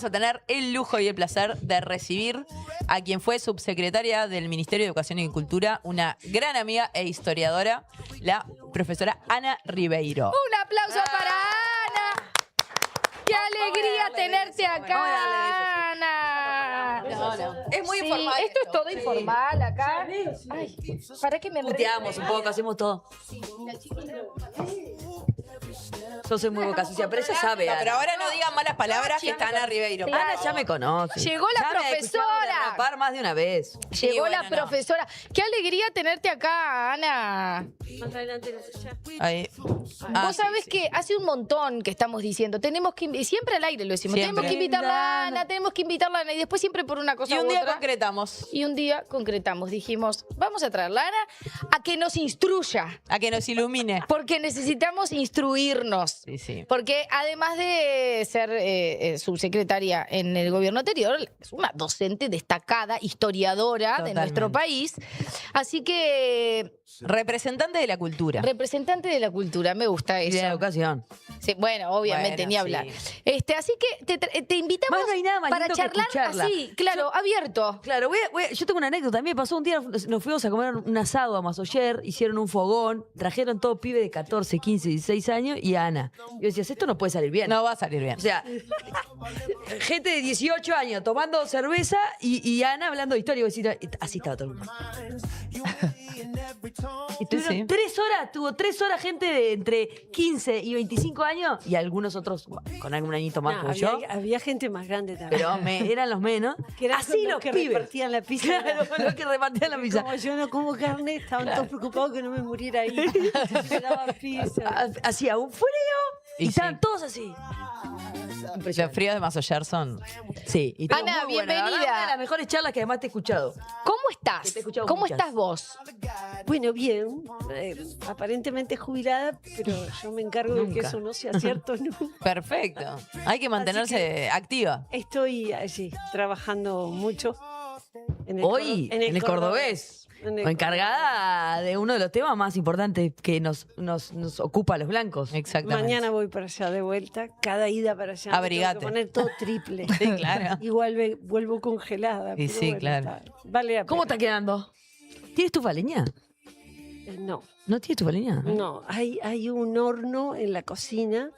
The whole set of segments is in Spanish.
Vamos a tener el lujo y el placer de recibir a quien fue subsecretaria del Ministerio de Educación y Cultura, una gran amiga e historiadora, la profesora Ana Ribeiro. Un aplauso para Ana. ¡Qué alegría tenerte acá, Ana! No. Es muy informal. Esto es todo informal acá. Ay, ¿para qué me puteamos un poco, hacemos todo. Yo soy muy boca sucia, pero ella sabe. No, pero ahora no digan malas palabras que está Ana Ribeiro. Claro. Ana ya me conoce. Llegó la Ya me ha escuchado profesora. derrapar más de una vez. Llegó bueno, la profesora. ¡Qué alegría tenerte acá, Ana! Más adelante ya. Ahí. Vos sabés que hace un montón que estamos diciendo, tenemos que, y siempre al aire lo decimos, Siempre. tenemos que invitarla a Ana, tenemos que invitarla a Ana, y después siempre por una cosa Y un u día otra. concretamos. Y un día concretamos, dijimos, vamos a traerla a Ana a que nos instruya, A que nos ilumine. porque necesitamos instruirnos. Sí, sí. Porque además de ser subsecretaria en el gobierno anterior, es una docente destacada, historiadora de Totalmente. nuestro país. Así que, Representante de la cultura. representante de la cultura, me gusta Y eso. de la educación. Sí, bueno, obviamente, Bueno, ni hablar. sí. Así que te invitamos Más no hay nada más para lindo que charlar escucharla. así, claro, abierto. Claro, yo tengo una anécdota. A mí me pasó un día, nos fuimos a comer un asado a Masoyer, hicieron un fogón, trajeron todo pibe de 14, 15, 16 años y a Ana. Y yo decía, esto no puede salir bien. No va a salir bien. O sea, gente de 18 años tomando cerveza y Ana hablando de historia. Y vos decís, así estaba todo el mundo. Y tuvieron Sí. 3 horas, tuvo 3 horas gente de entre 15 y 25 años y algunos otros con algún añito más No, como había, yo. había gente más grande también. Pero eran los menos. Que eran Así los los que pibes. repartían la pizza. Claro, los que repartían la pizza. Como yo no como carne, estaban todos preocupados que no me muriera ahí. Me daban pizza. Hacía un frío y Y estaban sí. todos así. Los fríos de Masoyer son. Sí. Y estuvo Ana, muy buena. La verdad, bienvenida. una de las mejores charlas que además te he escuchado. ¿Cómo Que estás? te he escuchado ¿Cómo muchas. estás vos? Bueno, bien. Aparentemente jubilada, pero yo me encargo de que Nunca. eso no sea cierto nunca. Perfecto. Hay que mantenerse activa. Estoy allí trabajando mucho. En Hoy, en el cordobés. En el O encargada de uno de los temas más importantes que nos ocupa a los blancos. Exactamente. Mañana voy para allá de vuelta, cada ida para allá. me tengo que Abrigate. poner todo triple. Sí, claro. Igual vuelvo congelada. Y pero sí, claro. vale la ¿Cómo pena. está quedando? ¿Tienes tu leña? No, ¿No tienes tu leña? no. Hay un horno en la cocina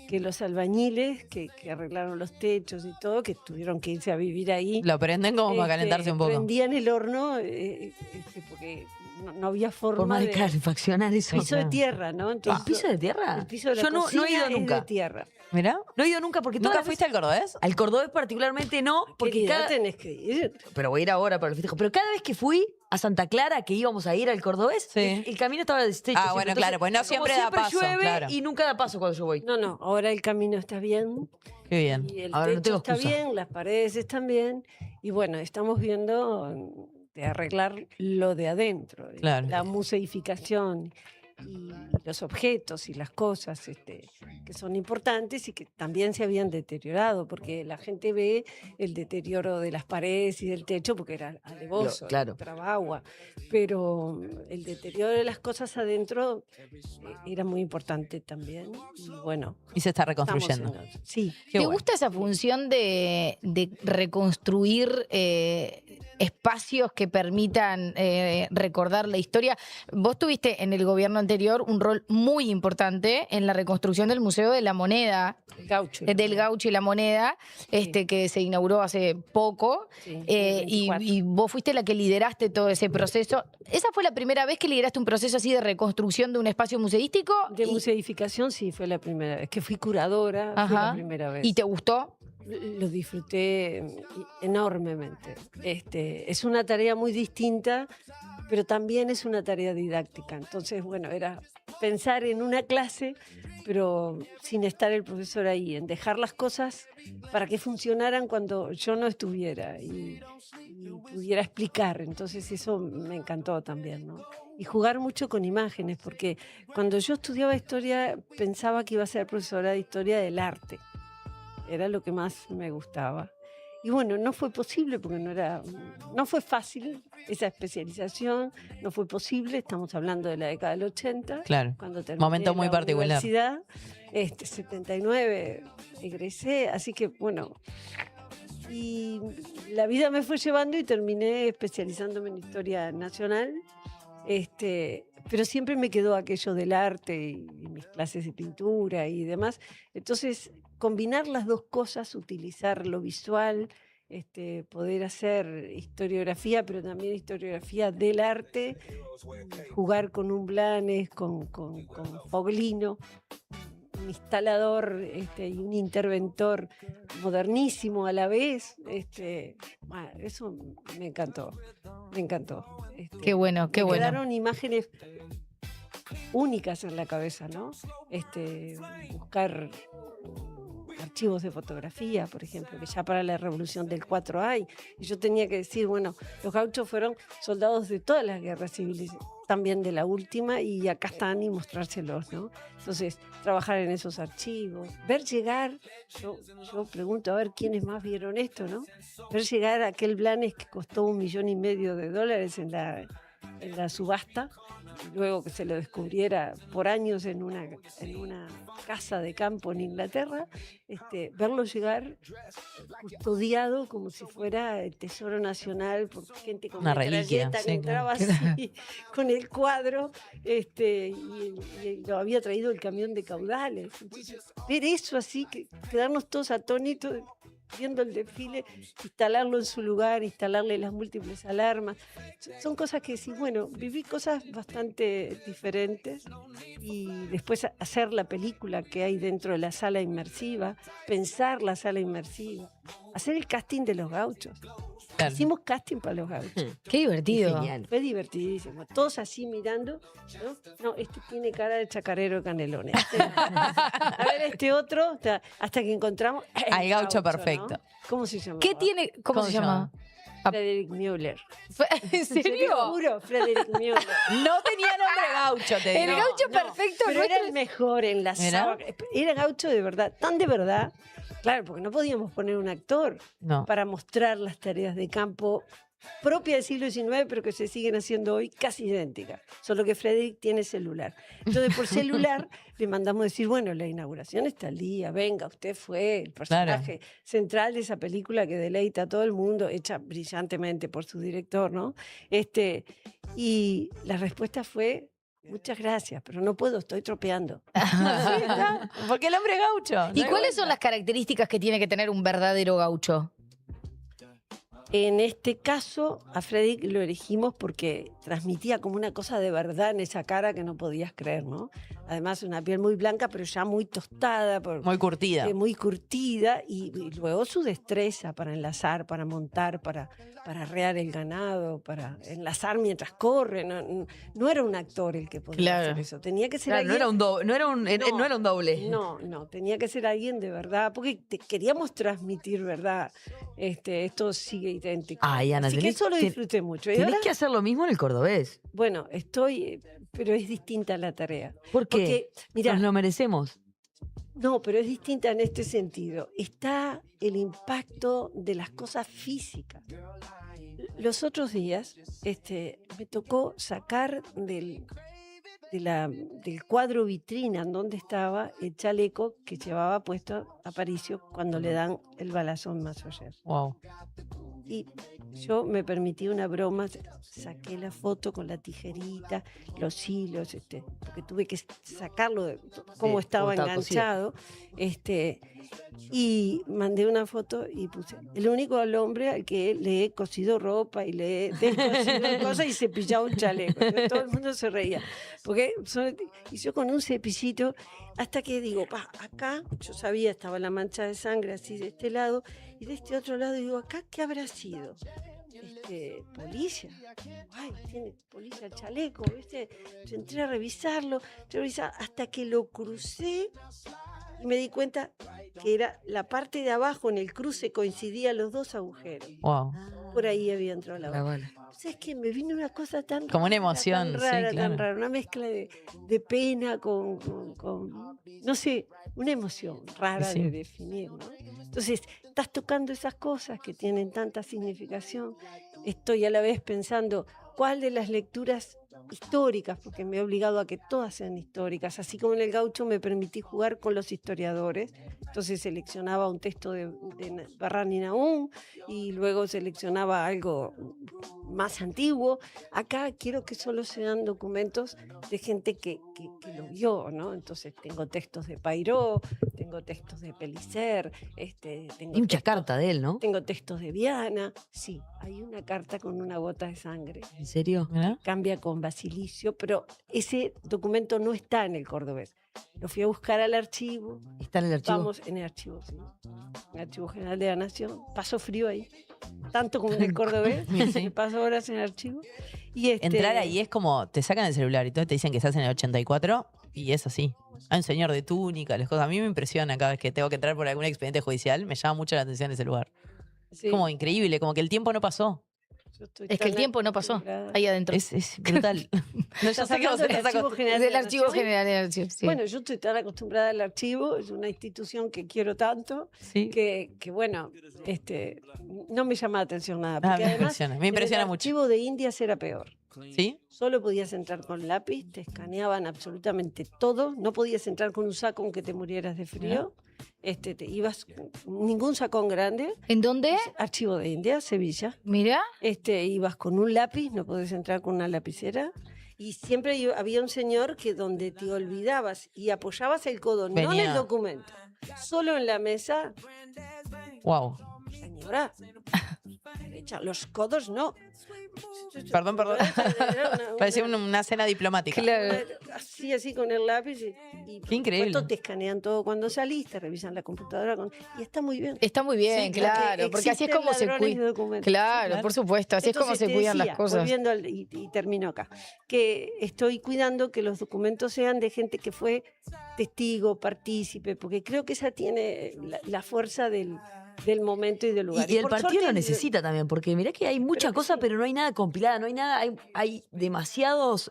que los albañiles que arreglaron los techos y todo, que tuvieron que irse a vivir ahí. Lo prenden como para calentarse un poco. Prendían el horno porque no había forma Por más de de... calefaccionar eso. Piso de tierra, ¿no? ¿El Entonces, piso de tierra? el piso de la Yo no he cocina ido es nunca. de tierra. Mirá. No he ido nunca porque ¿Nunca todas las fuiste al Cordobés? veces- al Cordobés particularmente no, porque Querida, cada... tenés que ir. Pero voy a ir ahora para el festejo. Pero cada vez que fui a Santa Clara, que íbamos a ir al Cordobés, Sí. el camino estaba deshecho. Ah, bueno, claro, pues no como siempre da paso, llueve claro. y nunca da paso cuando yo voy. No, ahora el camino está bien. Qué bien. Y el Ahora no techo tengo está excusa. bien, las paredes están bien. Y bueno, estamos viendo de arreglar lo de adentro. Claro. La museificación y los objetos y las cosas que son importantes y que también se habían deteriorado, porque la gente ve el deterioro de las paredes y del techo porque era alevoso, claro. entraba agua, pero el deterioro de las cosas adentro era muy importante también. Y bueno, Y se está estamos reconstruyendo. en eso. Sí. Qué ¿Te bueno. gusta esa función de reconstruir espacios que permitan recordar la historia? Vos tuviste en el gobierno anterior un rol muy importante en la reconstrucción del Museo de la Moneda, El gaucho. del Gaucho y la Moneda, Sí. que se inauguró hace poco. Sí, en el Y 24. vos fuiste la que lideraste todo ese proceso. ¿Esa fue la primera vez que lideraste un proceso así de reconstrucción de un espacio museístico? De Y- museificación sí, fue la primera vez. Que fui curadora, fue Ajá. la primera vez. ¿Y te gustó? Lo disfruté enormemente. Es una tarea muy distinta, pero también es una tarea didáctica. Entonces, bueno, era pensar en una clase, pero sin estar el profesor ahí, en dejar las cosas para que funcionaran cuando yo no estuviera y pudiera explicar. Entonces, eso me encantó también, ¿no? Y jugar mucho con imágenes, porque cuando yo estudiaba historia pensaba que iba a ser profesora de historia del arte. Era lo que más me gustaba. Y bueno, no fue posible porque no fue fácil esa especialización, no fue posible, estamos hablando de la década del 80, Claro. cuando terminé Momento muy la particular. universidad, 79 egresé, así que bueno, y la vida me fue llevando y terminé especializándome en historia nacional, pero siempre me quedó aquello del arte y mis clases de pintura y demás. Entonces, combinar las dos cosas, utilizar lo visual, poder hacer historiografía, pero también historiografía del arte, jugar con un Blanes, con Foglino, un instalador y un interventor modernísimo a la vez. Eso me encantó, me encantó. Qué bueno, qué Me bueno. quedaron imágenes únicas en la cabeza, ¿no? Buscar archivos de fotografía, por ejemplo, que ya para la revolución del 4 hay. Y yo tenía que decir, bueno, los gauchos fueron soldados de todas las guerras civiles, también de la última, y acá están y mostrárselos, ¿no? Entonces, trabajar en esos archivos, ver llegar, yo pregunto a ver quiénes más vieron esto, ¿no? Ver llegar aquel Blanes que costó $1,500,000 en la subasta, luego que se lo descubriera por años en una casa de campo en Inglaterra, verlo llegar custodiado como si fuera el tesoro nacional por gente con Una reliquia, metralleta sí, que entraba así con el cuadro, y lo había traído el camión de caudales. Entonces, ver eso así, quedarnos todos atónitos viendo el desfile, instalarlo en su lugar, instalarle las múltiples alarmas. Son cosas que sí, bueno, viví cosas bastante diferentes y después hacer la película que hay dentro de la sala inmersiva, pensar la sala inmersiva, hacer el casting de los gauchos. Claro. Hicimos casting para los gauchos. Qué divertido. Genial. Fue divertidísimo. Todos así mirando. No, este tiene cara de chacarero de Canelones. A ver, este otro, hasta que encontramos Al gaucho ¿no? perfecto. ¿Cómo se llama? ¿Qué tiene? ¿Cómo se llama? Frederick Müller. ¿En Te serio? juro, Frederick Müller. No tenía nombre gaucho, te El digo. gaucho perfecto Pero nuestro era el mejor en la ¿Era? saga. Era gaucho de verdad, tan de verdad. Claro, porque no podíamos poner un actor No. para mostrar las tareas de campo propias del siglo XIX, pero que se siguen haciendo hoy casi idénticas. Solo que Frederick tiene celular. Entonces, por celular le mandamos decir, bueno, la inauguración está al día, venga, usted fue el personaje central de esa película que deleita a todo el mundo, hecha brillantemente por su director, ¿no? Y la respuesta fue, muchas gracias, pero no puedo, estoy tropeando. Sí, está. Porque el hombre es gaucho. ¿Y no hay cuáles son vuelta. las características que tiene que tener un verdadero gaucho? En este caso, a Frederick lo elegimos porque transmitía como una cosa de verdad en esa cara que no podías creer, ¿no? Además, una piel muy blanca, pero ya muy tostada, Muy curtida. muy curtida, y luego su destreza para enlazar, para montar, para arrear el ganado, para enlazar mientras corre. No era un actor el que podía Claro. hacer eso. Tenía que ser Claro, no alguien... no era un doble. No, tenía que ser alguien de verdad, porque queríamos transmitir verdad. Esto sigue idéntico. Ay, Ana, Así que tenés, eso lo disfruté mucho. Y tenés ahora, que hacer lo mismo en el cordobés. bueno, pero es distinta la tarea. ¿Por qué? Porque, mirá, Nos lo merecemos. no, pero es distinta en este sentido. Está el impacto de las cosas físicas. Los otros días me tocó sacar del cuadro vitrina en donde estaba el chaleco que llevaba puesto Aparicio cuando le dan el balazo en Massoyer. Wow. Y yo me permití una broma, saqué la foto con la tijerita, los hilos, porque tuve que sacarlo de cómo Sí, estaba cómo estaba cosido. enganchado, y mandé una foto y puse, el único al hombre al que le he cosido ropa y le he descosido cosas y cepillado un chaleco. Entonces, todo el mundo se reía. Y yo con un cepillito, hasta que digo, acá, yo sabía, estaba la mancha de sangre así de este lado, y de este otro lado digo, ¿acá qué habrá sido? Polilla. Ay, tiene polilla el chaleco, ¿viste? Yo entré a revisarlo, hasta que lo crucé y me di cuenta que era la parte de abajo, en el cruce coincidían los dos agujeros. Wow. Por ahí había entrado la La bala. bala. ¿Sabes qué? Me vino una cosa tan Como una rara, emoción, tan sí, rara, claro. tan rara, una mezcla de pena con no sé, una emoción rara Sí. de definir, ¿no? Entonces Entonces, estás tocando esas cosas que tienen tanta significación. Estoy a la vez pensando cuál de las lecturas históricas, porque me he obligado a que todas sean históricas, así como en el Gaucho me permití jugar con los historiadores, entonces seleccionaba un texto de Barrán y Nahum y luego seleccionaba algo más antiguo. Acá quiero que solo sean documentos de gente que lo vio, ¿no? Entonces tengo textos de Pairó, tengo textos de Pellicer, tengo Hay mucha textos- carta de él, ¿no? tengo textos de Viana. Sí, hay una carta con una gota de sangre. ¿En serio? Mirá. Cambia con Basilicio, pero ese documento no está en el cordobés. Lo fui a buscar al archivo. Está en el archivo. Vamos en el archivo, sí. En el Archivo General de la Nación. Paso frío ahí. Tanto como en el cordobés. Sí. Paso horas en el archivo. Y Entrar ahí es como, te sacan el celular y todo, te dicen que estás en el 84 y es así. Hay un señor de túnica, las cosas. A mí me impresiona cada vez que tengo que entrar por algún expediente judicial, me llama mucho la atención ese lugar. sí, Es como increíble, como que el tiempo no pasó. yo estoy Es que el tan tiempo no pasó acostumbrada. ahí adentro. Es brutal. No, yo ¿Estás sé que vos hablando del estás Archivo General de Del la Archivo Nación? General del Archivo, sí. Bueno, yo estoy tan acostumbrada al archivo, es una institución que quiero tanto, Sí. que bueno, no me llama la atención nada. Ah, Porque me además, impresiona, me impresiona en el mucho. archivo de Indias era peor. ¿Sí? Solo podías entrar con lápiz, te escaneaban absolutamente todo, no podías entrar con un saco aunque te murieras de frío. Te ibas con ningún sacón grande. ¿En dónde? Archivo de India, Sevilla. Mirá. Ibas con un lápiz, no podés entrar con una lapicera. Y siempre había un señor que donde te olvidabas y apoyabas el codo, no en Venía. el documento, solo en la mesa. Wow. Señora, derecha, los codos no. Perdón. Parecía una cena diplomática. Claro. Así con el lápiz. Y por Qué increíble. supuesto, te escanean todo cuando salís, te revisan la computadora. Y está muy bien. Está muy bien, Sí, claro, porque así es existen como se ladrones de cuida. documentos. Claro, claro. por supuesto, así es como Entonces, se te cuidan las decía, cosas. Volviendo y termino acá, que estoy cuidando que los documentos sean de gente que fue testigo, partícipe, porque creo que esa tiene la fuerza del momento y del lugar. Y el por partido suerte, lo necesita también, porque mirá que hay mucha que cosa, sí. pero no hay nada compilada, no hay nada, hay demasiados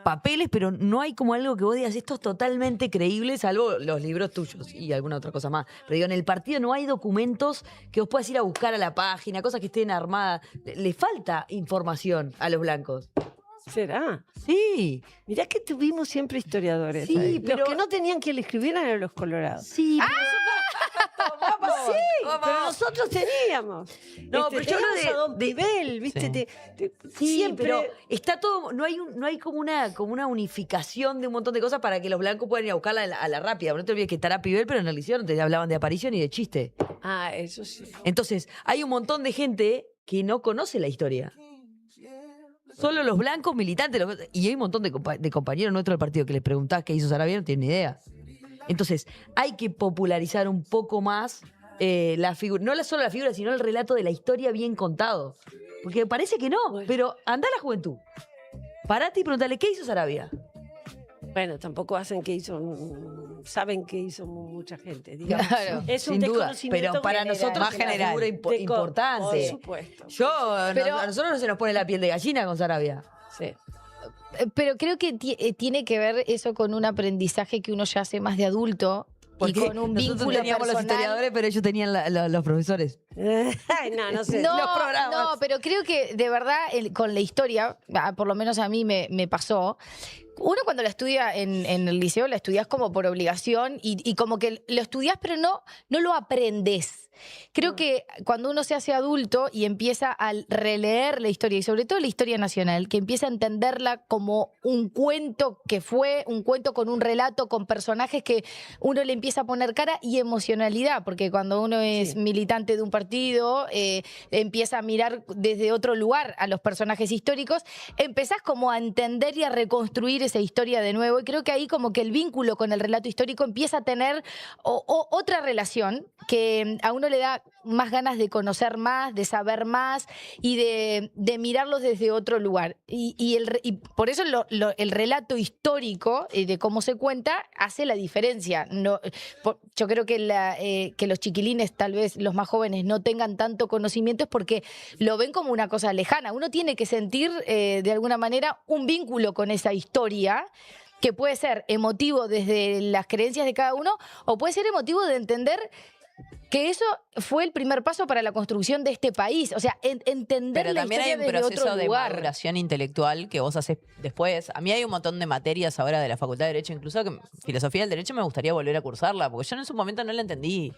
papeles, pero no hay como algo que vos digas, esto es totalmente creíble, salvo los libros tuyos y alguna otra cosa más. Pero digo, en el partido no hay documentos que vos puedas ir a buscar a la página, cosas que estén armadas. Le falta información a los blancos. ¿Será? Sí, Mirá que tuvimos siempre historiadores. Sí, ahí. pero- Los que no tenían que le escribieran eran los colorados. sí. Pero nosotros teníamos. No, pero yo hablo teníamos a Don de- Pibel, ¿viste? Sí. Sí, Siempre. pero está todo, no hay como una unificación de un montón de cosas para que los blancos puedan ir a buscarla a la rápida. No te olvides que estará Pibel, pero en el liceo no te hablaban de aparición y de chiste. Ah, eso sí. Entonces, hay un montón de gente que no conoce la historia. Solo los blancos militantes. Y hay un montón de compañeros nuestros del partido que les preguntás qué hizo Sarabia, no tienen ni idea. Entonces, hay que popularizar un poco más la figura. No solo la figura, sino el relato de la historia bien contado. Porque parece que no, Bueno. pero anda a la juventud. Parate y preguntale, ¿qué hizo Sarabia? Bueno, tampoco hacen que hizo, saben que hizo mucha gente, digamos. Claro, Es un sin duda. desconocimiento Pero para general. nosotros Más es una general. figura Por importante. supuesto. Pero- A nosotros no se nos pone la piel de gallina con Sarabia. Sí. Pero creo que tiene que ver eso con un aprendizaje que uno ya hace más de adulto y Porque con un nosotros vínculo teníamos los personal. historiadores, pero ellos tenían los profesores. Ay, no sé. No, los programas. no, pero creo que de verdad con la historia, por lo menos a mí me pasó, uno cuando la estudia en el liceo la estudias como por obligación y como que lo estudias pero no lo aprendes. Creo que cuando uno se hace adulto y empieza a releer la historia y sobre todo la historia nacional, que empieza a entenderla como un cuento que fue, un cuento con un relato, con personajes que uno le empieza a poner cara y emocionalidad, porque cuando uno es militante de un partido, empieza a mirar desde otro lugar a los personajes históricos, empezás como a entender y a reconstruir esa historia de nuevo y creo que ahí como que el vínculo con el relato histórico empieza a tener otra relación que a uno le da más ganas de conocer más, de saber más y de mirarlos desde otro lugar. Y por eso el relato histórico de cómo se cuenta hace la diferencia. Yo creo que los chiquilines, tal vez los más jóvenes, no tengan tanto conocimiento es porque lo ven como una cosa lejana. Uno tiene que sentir de alguna manera un vínculo con esa historia que puede ser emotivo desde las creencias de cada uno o puede ser emotivo de entender Que eso fue el primer paso para la construcción de este país. O sea, entender Pero la también hay historia un desde proceso otro de lugar. maduración intelectual que vos haces después. A mí hay un montón de materias ahora de la Facultad de Derecho, incluso que filosofía del derecho me gustaría volver a cursarla, porque yo en su momento no la entendí.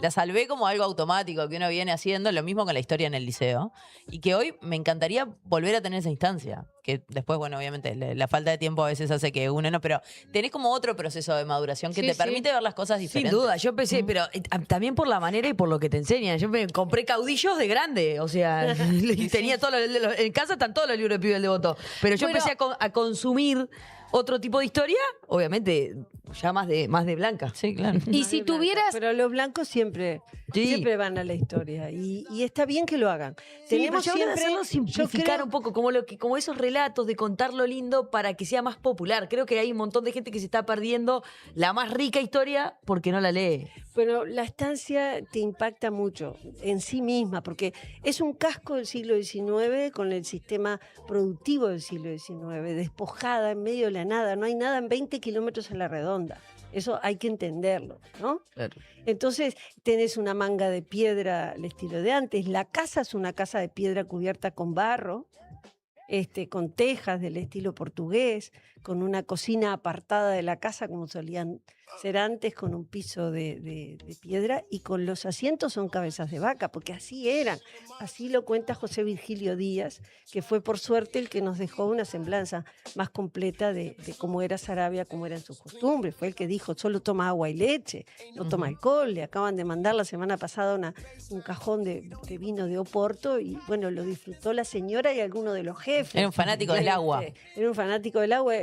La salvé como algo automático que uno viene haciendo, lo mismo con la historia en el liceo, y que hoy me encantaría volver a tener esa instancia. Que después, bueno, obviamente la falta de tiempo a veces hace que uno no, pero tenés como otro proceso de maduración que Sí, te sí. permite ver las cosas Sin diferentes. duda, yo pensé, pero también por la manera y por lo que te enseñan. Yo me compré caudillos de grande, o sea, y tenía todos en casa están todos los libros de Pibe el Devoto. Pero yo Bueno. empecé a consumir otro tipo de historia, obviamente, ya más de blanca. Sí, claro. Y Más si de blanca. tuvieras... Pero los blancos siempre, Sí. siempre van a la historia y está bien que lo hagan. Sí, Tenemos pero yo hablo de siempre, hacerlo yo simplificar creo- un poco, como esos relatos de contarlo lindo para que sea más popular. Creo que hay un montón de gente que se está perdiendo la más rica historia porque no la lee. Pero la estancia te impacta mucho en sí misma, porque es un casco del siglo XIX con el sistema productivo del siglo XIX, despojada en medio de la nada, no hay nada en 20 kilómetros a la redonda. Eso hay que entenderlo, ¿no? Claro. Entonces tenés una manga de piedra al estilo de antes, la casa es una casa de piedra cubierta con barro, con tejas del estilo portugués, con una cocina apartada de la casa como solían ser antes, con un piso de piedra y con los asientos son cabezas de vaca, porque así eran. Así lo cuenta José Virgilio Díaz, que fue por suerte el que nos dejó una semblanza más completa de cómo era Saravia, cómo eran sus costumbres. Fue el que dijo, solo toma agua y leche, no toma alcohol. Le acaban de mandar la semana pasada un cajón de vino de Oporto y bueno, lo disfrutó la señora y alguno de los jefes. Era un fanático del agua. Era un fanático del agua,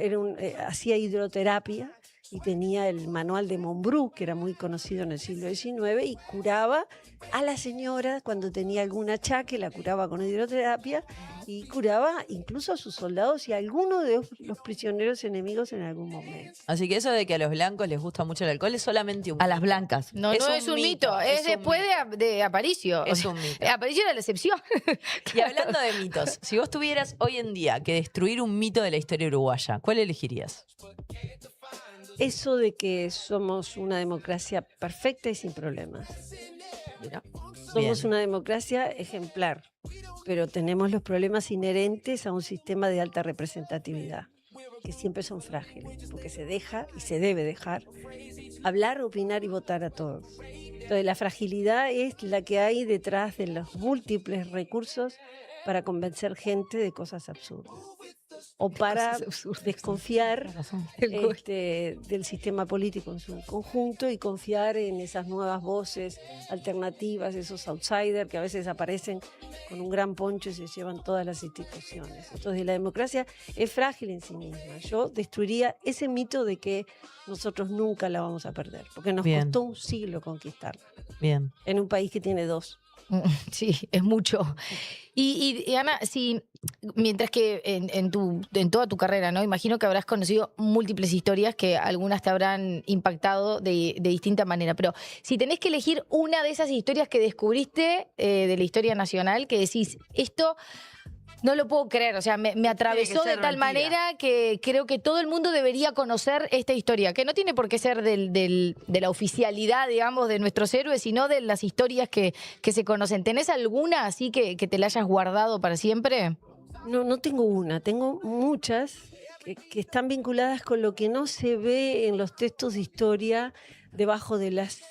hacía hidroterapia y tenía el manual de Montbrú, que era muy conocido en el siglo XIX, y curaba a la señora cuando tenía algún achaque, la curaba con hidroterapia y curaba incluso a sus soldados y a algunos de los prisioneros enemigos en algún momento. Así que eso de que a los blancos les gusta mucho el alcohol es solamente un A las blancas. No, Es no un es un mito, mito, es es un después de Aparicio. Es un mito. Aparicio era la excepción. Y hablando de mitos, si vos tuvieras hoy en día que destruir un mito de la historia uruguaya, ¿cuál elegirías? Eso de que somos una democracia perfecta y sin problemas. Mirá. Somos Bien. una democracia ejemplar, pero tenemos los problemas inherentes a un sistema de alta representatividad, que siempre son frágiles, porque se deja y se debe dejar hablar, opinar y votar a todos. Entonces, la fragilidad es la que hay detrás de los múltiples recursos para convencer gente de cosas absurdas o para Cosas absurdas. desconfiar razón. del sistema político en su conjunto y confiar en esas nuevas voces alternativas, esos outsiders que a veces aparecen con un gran poncho y se llevan todas las instituciones. Entonces la democracia es frágil en sí misma. Yo destruiría ese mito de que nosotros nunca la vamos a perder, porque nos Bien. costó un siglo conquistarla, Bien. en un país que tiene 2. Sí, es mucho. Y Ana, si mientras que en toda tu carrera, ¿no? Imagino que habrás conocido múltiples historias que algunas te habrán impactado de distinta manera. Pero si tenés que elegir una de esas historias que descubriste de la historia nacional, que decís, esto no lo puedo creer, o sea, me atravesó de ser tal mentira. manera que creo que todo el mundo debería conocer esta historia, que no tiene por qué ser de la oficialidad, digamos, de nuestros héroes, sino de las historias que se conocen. ¿Tenés alguna así que te la hayas guardado para siempre? No tengo una, tengo muchas que están vinculadas con lo que no se ve en los textos de historia debajo de las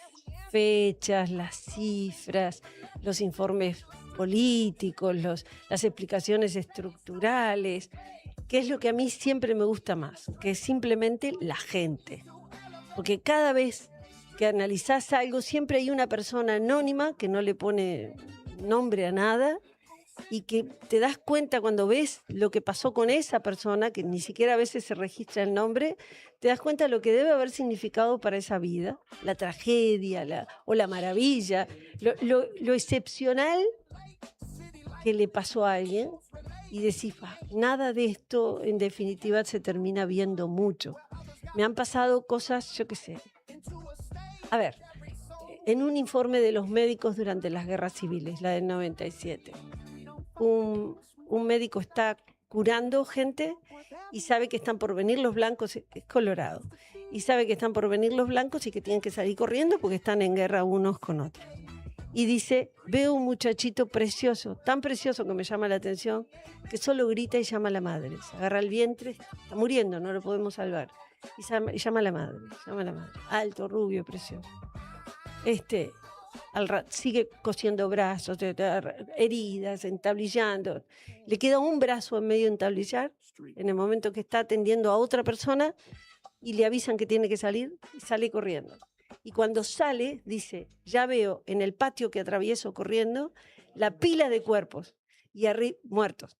fechas, las cifras, los informes políticos, las explicaciones estructurales, que es lo que a mí siempre me gusta más, que es simplemente la gente. Porque cada vez que analizás algo, siempre hay una persona anónima que no le pone nombre a nada y que te das cuenta cuando ves lo que pasó con esa persona, que ni siquiera a veces se registra el nombre, te das cuenta de lo que debe haber significado para esa vida, la tragedia o la maravilla, lo excepcional que le pasó a alguien y decís, nada de esto en definitiva se termina viendo mucho. Me han pasado cosas, yo qué sé. A ver, en un informe de los médicos durante las guerras civiles, la del 97, un médico está curando gente y sabe que están por venir los blancos, es colorado, y sabe que están por venir los blancos y que tienen que salir corriendo porque están en guerra unos con otros. Y dice, veo un muchachito precioso, tan precioso que me llama la atención, que solo grita y llama a la madre. Se agarra el vientre, está muriendo, no lo podemos salvar. Y llama a la madre, alto, rubio, precioso. Sigue cosiendo brazos, heridas, entablillando. Le queda un brazo en medio de entablillar, en el momento que está atendiendo a otra persona, y le avisan que tiene que salir, y sale corriendo. Y cuando sale, dice, ya veo en el patio que atravieso corriendo la pila de cuerpos muertos.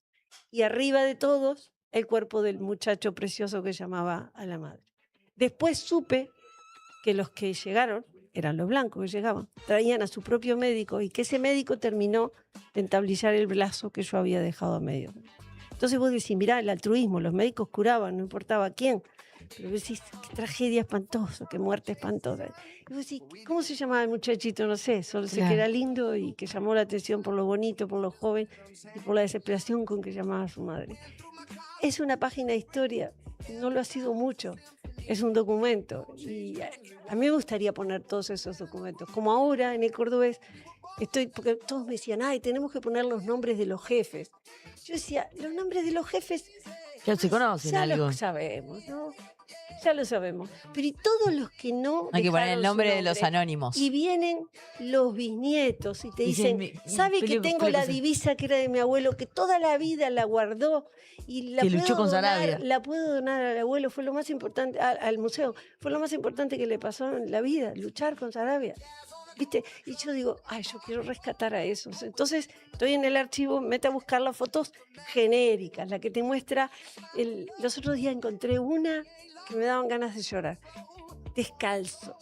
Y arriba de todos, el cuerpo del muchacho precioso que llamaba a la madre. Después supe que los que llegaron, eran los blancos que llegaban, traían a su propio médico y que ese médico terminó de entablillar el brazo que yo había dejado a medio. Entonces vos decís, mirá, el altruismo, los médicos curaban, no importaba quién. Pero vos decís, qué tragedia espantosa, qué muerte espantosa. Y vos decís, ¿cómo se llamaba el muchachito? No sé, solo sé que era lindo y que llamó la atención por lo bonito, por lo joven y por la desesperación con que llamaba a su madre. Es una página de historia, no lo ha sido mucho, es un documento. Y a mí me gustaría poner todos esos documentos. Como ahora en el Cordobés, porque todos me decían, ay, tenemos que poner los nombres de los jefes. Yo decía, los nombres de los jefes Ya se conocen ya algo. lo sabemos, ¿no? Ya lo sabemos. Pero y todos los que no. Hay que poner el dejaron su nombre de los anónimos. Y vienen los bisnietos y te Dicen, dicen, ¿sabe que tengo la divisa que era de mi abuelo, que toda la vida la guardó y la Que puedo luchó con Sarabia? donar, la puedo donar al abuelo? Fue lo más importante, al museo. Fue lo más importante que le pasó en la vida, luchar con Sarabia. ¿Viste? Y yo digo, ay, yo quiero rescatar a esos. Entonces, estoy en el archivo, mete a buscar las fotos genéricas, la que te muestra. Los otros días encontré una que me daban ganas de llorar. Descalzos,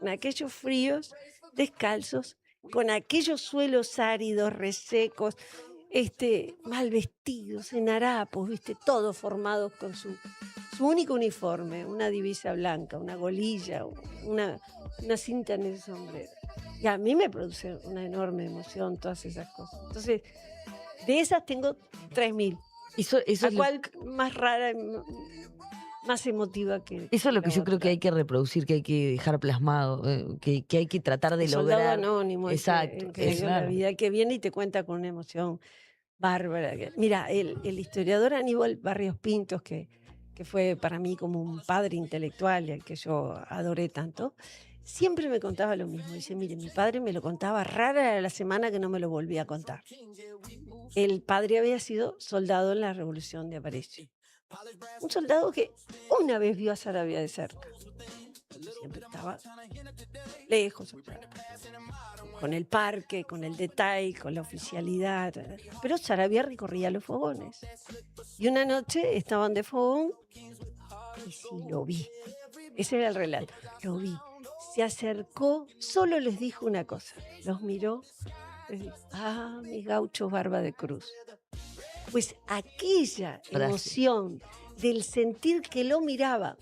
en aquellos fríos, descalzos, con aquellos suelos áridos, resecos, mal vestidos, en harapos, ¿viste? Todos formados con su único uniforme, una divisa blanca, una golilla, una cinta en el sombrero. Y a mí me produce una enorme emoción todas esas cosas. Entonces, de esas tengo 3.000. Eso ¿A es lo, cuál más rara, más emotiva que eso es lo que la yo creo otra? que hay que reproducir, que hay que dejar plasmado, que hay que tratar de El soldado lograr. anónimo, Exacto, el que dio la claro. vida, el que viene y te cuenta con una emoción bárbara. Mira, el historiador Aníbal Barrios Pintos, que fue para mí como un padre intelectual y al que yo adoré tanto, siempre me contaba lo mismo. Dice, mire, mi padre me lo contaba, rara era la semana que no me lo volvía a contar. El padre había sido soldado en la Revolución de Aparicio. Un soldado que una vez vio a Sarabia de cerca. Siempre estaba lejos, con el parque, con el detalle, con la oficialidad. Pero Sarabia recorría los fogones. Y una noche estaban de fogón y sí, lo vi. Ese era el relato. Lo vi. Se acercó, solo les dijo una cosa. Los miró, les dijo, ah, mis gauchos barba de cruz. Pues aquella emoción del sentir que lo miraba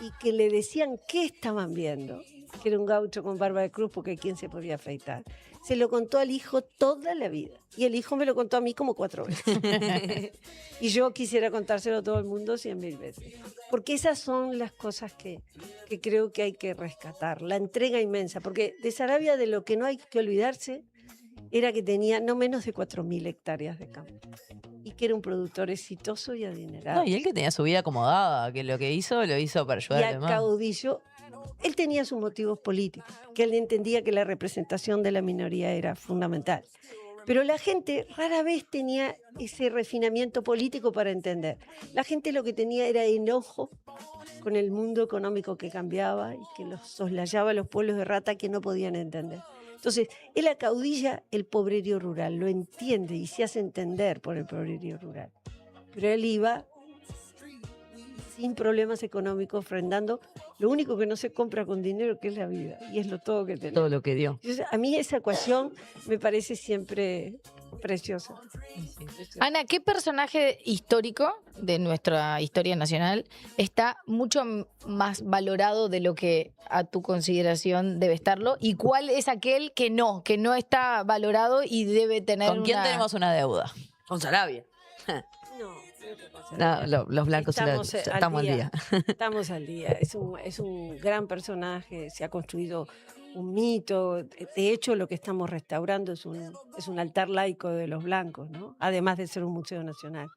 y que le decían qué estaban viendo, que era un gaucho con barba de cruz porque quién se podía afeitar, se lo contó al hijo toda la vida. Y el hijo me lo contó a mí como 4 veces. Y yo quisiera contárselo a todo el mundo 100.000 veces. Porque esas son las cosas que creo que hay que rescatar. La entrega inmensa. Porque de Sarabia, de lo que no hay que olvidarse, era que tenía no menos de 4.000 hectáreas de campo. Y que era un productor exitoso y adinerado. No, y él que tenía su vida acomodada, que lo que hizo, lo hizo para ayudar Y a a los demás. caudillo. Él tenía sus motivos políticos, que él entendía que la representación de la minoría era fundamental. Pero la gente rara vez tenía ese refinamiento político para entender. La gente lo que tenía era enojo con el mundo económico que cambiaba y que los soslayaba a los pueblos de rata que no podían entender. Entonces, él acaudilla el pobrerío rural, lo entiende y se hace entender por el pobrerío rural. Pero él iba sin problemas económicos, ofrendando lo único que no se compra con dinero, que es la vida, y es lo todo que tenemos. Todo lo que dio. Entonces, a mí esa ecuación me parece siempre preciosa. Ana, ¿qué personaje histórico de nuestra historia nacional está mucho más valorado de lo que a tu consideración debe estarlo? ¿Y cuál es aquel que no está valorado y debe tener ¿Con quién tenemos una deuda? Con Sarabia. No, creo que pasa. No, los blancos Estamos, estamos al día. Estamos al día. Es un gran personaje, se ha construido un mito. De hecho, lo que estamos restaurando es un altar laico de los blancos, ¿no? Además de ser un museo nacional.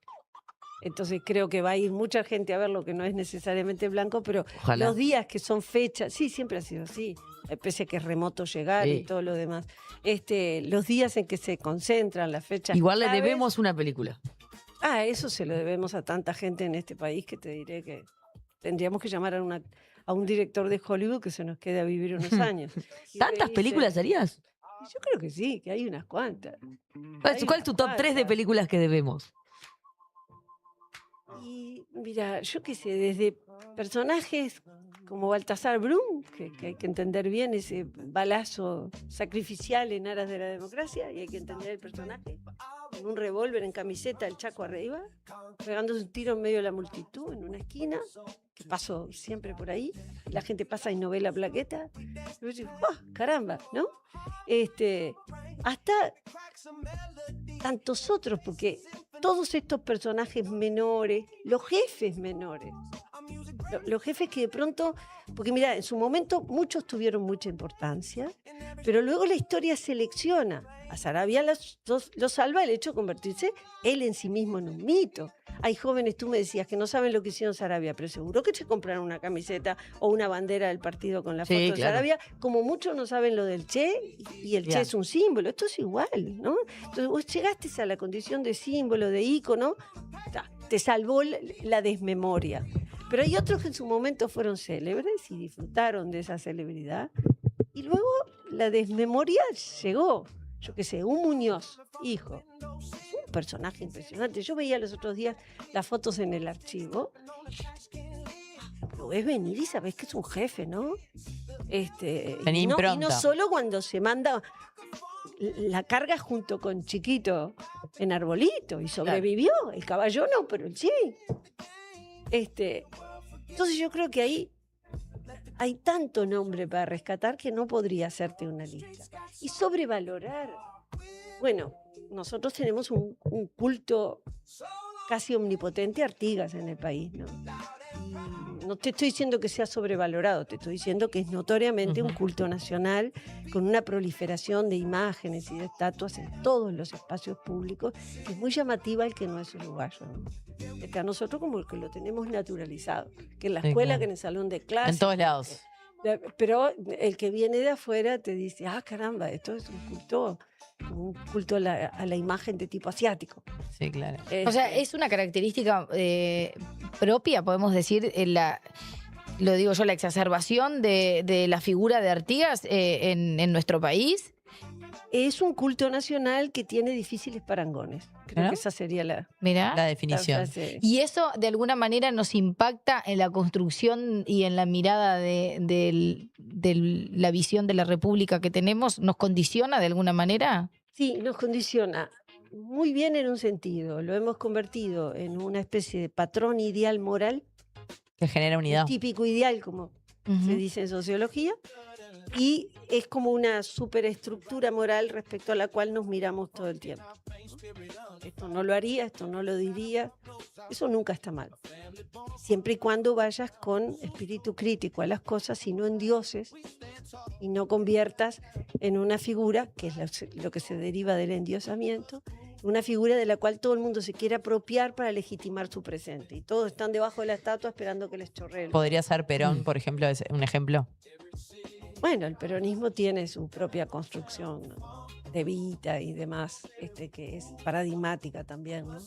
Entonces creo que va a ir mucha gente a ver lo que no es necesariamente blanco, pero Ojalá. los días que son fechas, sí, siempre ha sido así, pese a que es remoto llegar y Sí. todo lo demás. Los días en que se concentran las fechas. Igual le claves, debemos una película. Eso se lo debemos a tanta gente en este país que te diré que tendríamos que llamar a un director de Hollywood que se nos quede a vivir unos años. Y ¿Tantas reírse. películas harías? Yo creo que sí, que hay unas cuantas. ¿Cuál es tu top 3 de películas que debemos? Y mira, yo qué sé, desde personajes como Baltasar Brum, que hay que entender bien ese balazo sacrificial en aras de la democracia, y hay que entender el personaje, con un revólver en camiseta, el chaco arriba, pegándose un tiro en medio de la multitud, en una esquina, que paso siempre por ahí, la gente pasa y no ve la plaqueta, y vos decís, ¡ah, caramba! ¿No? Hasta tantos otros, porque todos estos personajes menores, los jefes menores, los jefes que de pronto, porque mira, en su momento muchos tuvieron mucha importancia, pero luego la historia selecciona. A Saravia lo salva el hecho de convertirse él en sí mismo en un mito. Hay jóvenes, tú me decías, que no saben lo que hicieron Saravia, pero seguro que se compraron una camiseta o una bandera del partido con la Sí, foto de claro. Saravia, como muchos no saben lo del Che, y el Che Ya. es un símbolo. Esto es igual, ¿no? Entonces vos llegaste a la condición de símbolo, de ícono, te salvó la desmemoria. Pero hay otros que en su momento fueron célebres y disfrutaron de esa celebridad. Y luego la desmemoria llegó. Yo qué sé, un Muñoz, hijo. Un personaje impresionante. Yo veía los otros días las fotos en el archivo. Lo ves venir y sabés que es un jefe, ¿no? Tenía y no impronta. solo cuando se manda la carga junto con Chiquito en Arbolito y sobrevivió. El caballo no, pero él sí. Entonces yo creo que ahí hay tanto nombre para rescatar que no podría hacerte una lista. Y sobrevalorar. Bueno, nosotros tenemos un culto casi omnipotente a Artigas en el país, ¿no? Y no te estoy diciendo que sea sobrevalorado, te estoy diciendo que es notoriamente un culto nacional con una proliferación de imágenes y de estatuas en todos los espacios públicos, que es muy llamativa el que no es uruguayo, ¿no? Que a nosotros como que lo tenemos naturalizado, que en la Sí, escuela, claro. que en el salón de clase. En todos lados. Pero el que viene de afuera te dice, caramba, esto es un culto a la imagen de tipo asiático. Sí, claro. O sea, es una característica propia, podemos decir, lo digo yo, la exacerbación de la figura de Artigas en nuestro país. Es un culto nacional que tiene difíciles parangones. Creo ¿Ah? que esa sería la Mirá. La definición. frase. Y eso de alguna manera nos impacta en la construcción y en la mirada de la visión de la República que tenemos, nos condiciona de alguna manera. Sí, nos condiciona muy bien en un sentido. Lo hemos convertido en una especie de patrón ideal moral, Que genera un unidad. típico ideal, como se dice en sociología, y es como una superestructura moral respecto a la cual nos miramos todo el tiempo. Esto no lo haría, esto no lo diría. Eso nunca está mal. Siempre y cuando vayas con espíritu crítico a las cosas y no en dioses, y no conviertas en una figura, que es lo que se deriva del endiosamiento, una figura de la cual todo el mundo se quiere apropiar para legitimar su presente. Y todos están debajo de la estatua esperando que les chorree. Podría ser Perón, por ejemplo, es un ejemplo. Bueno, el peronismo tiene su propia construcción, ¿no? De Evita y demás, que es paradigmática también, ¿no?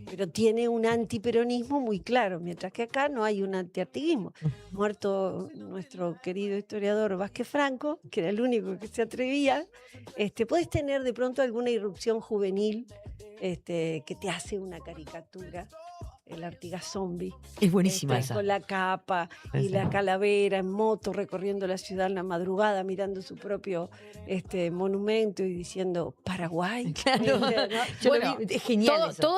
Pero tiene un antiperonismo muy claro, mientras que acá no hay un antiartiguismo. Muerto nuestro querido historiador Vázquez Franco, que era el único que se atrevía, puedes tener de pronto alguna irrupción juvenil que te hace una caricatura. El Artigas zombie. Es buenísima esa. Con la capa y la calavera en moto recorriendo la ciudad en la madrugada, mirando su propio monumento y diciendo Paraguay. Claro. ¿no? Yo Bueno, lo vi, es genial eso.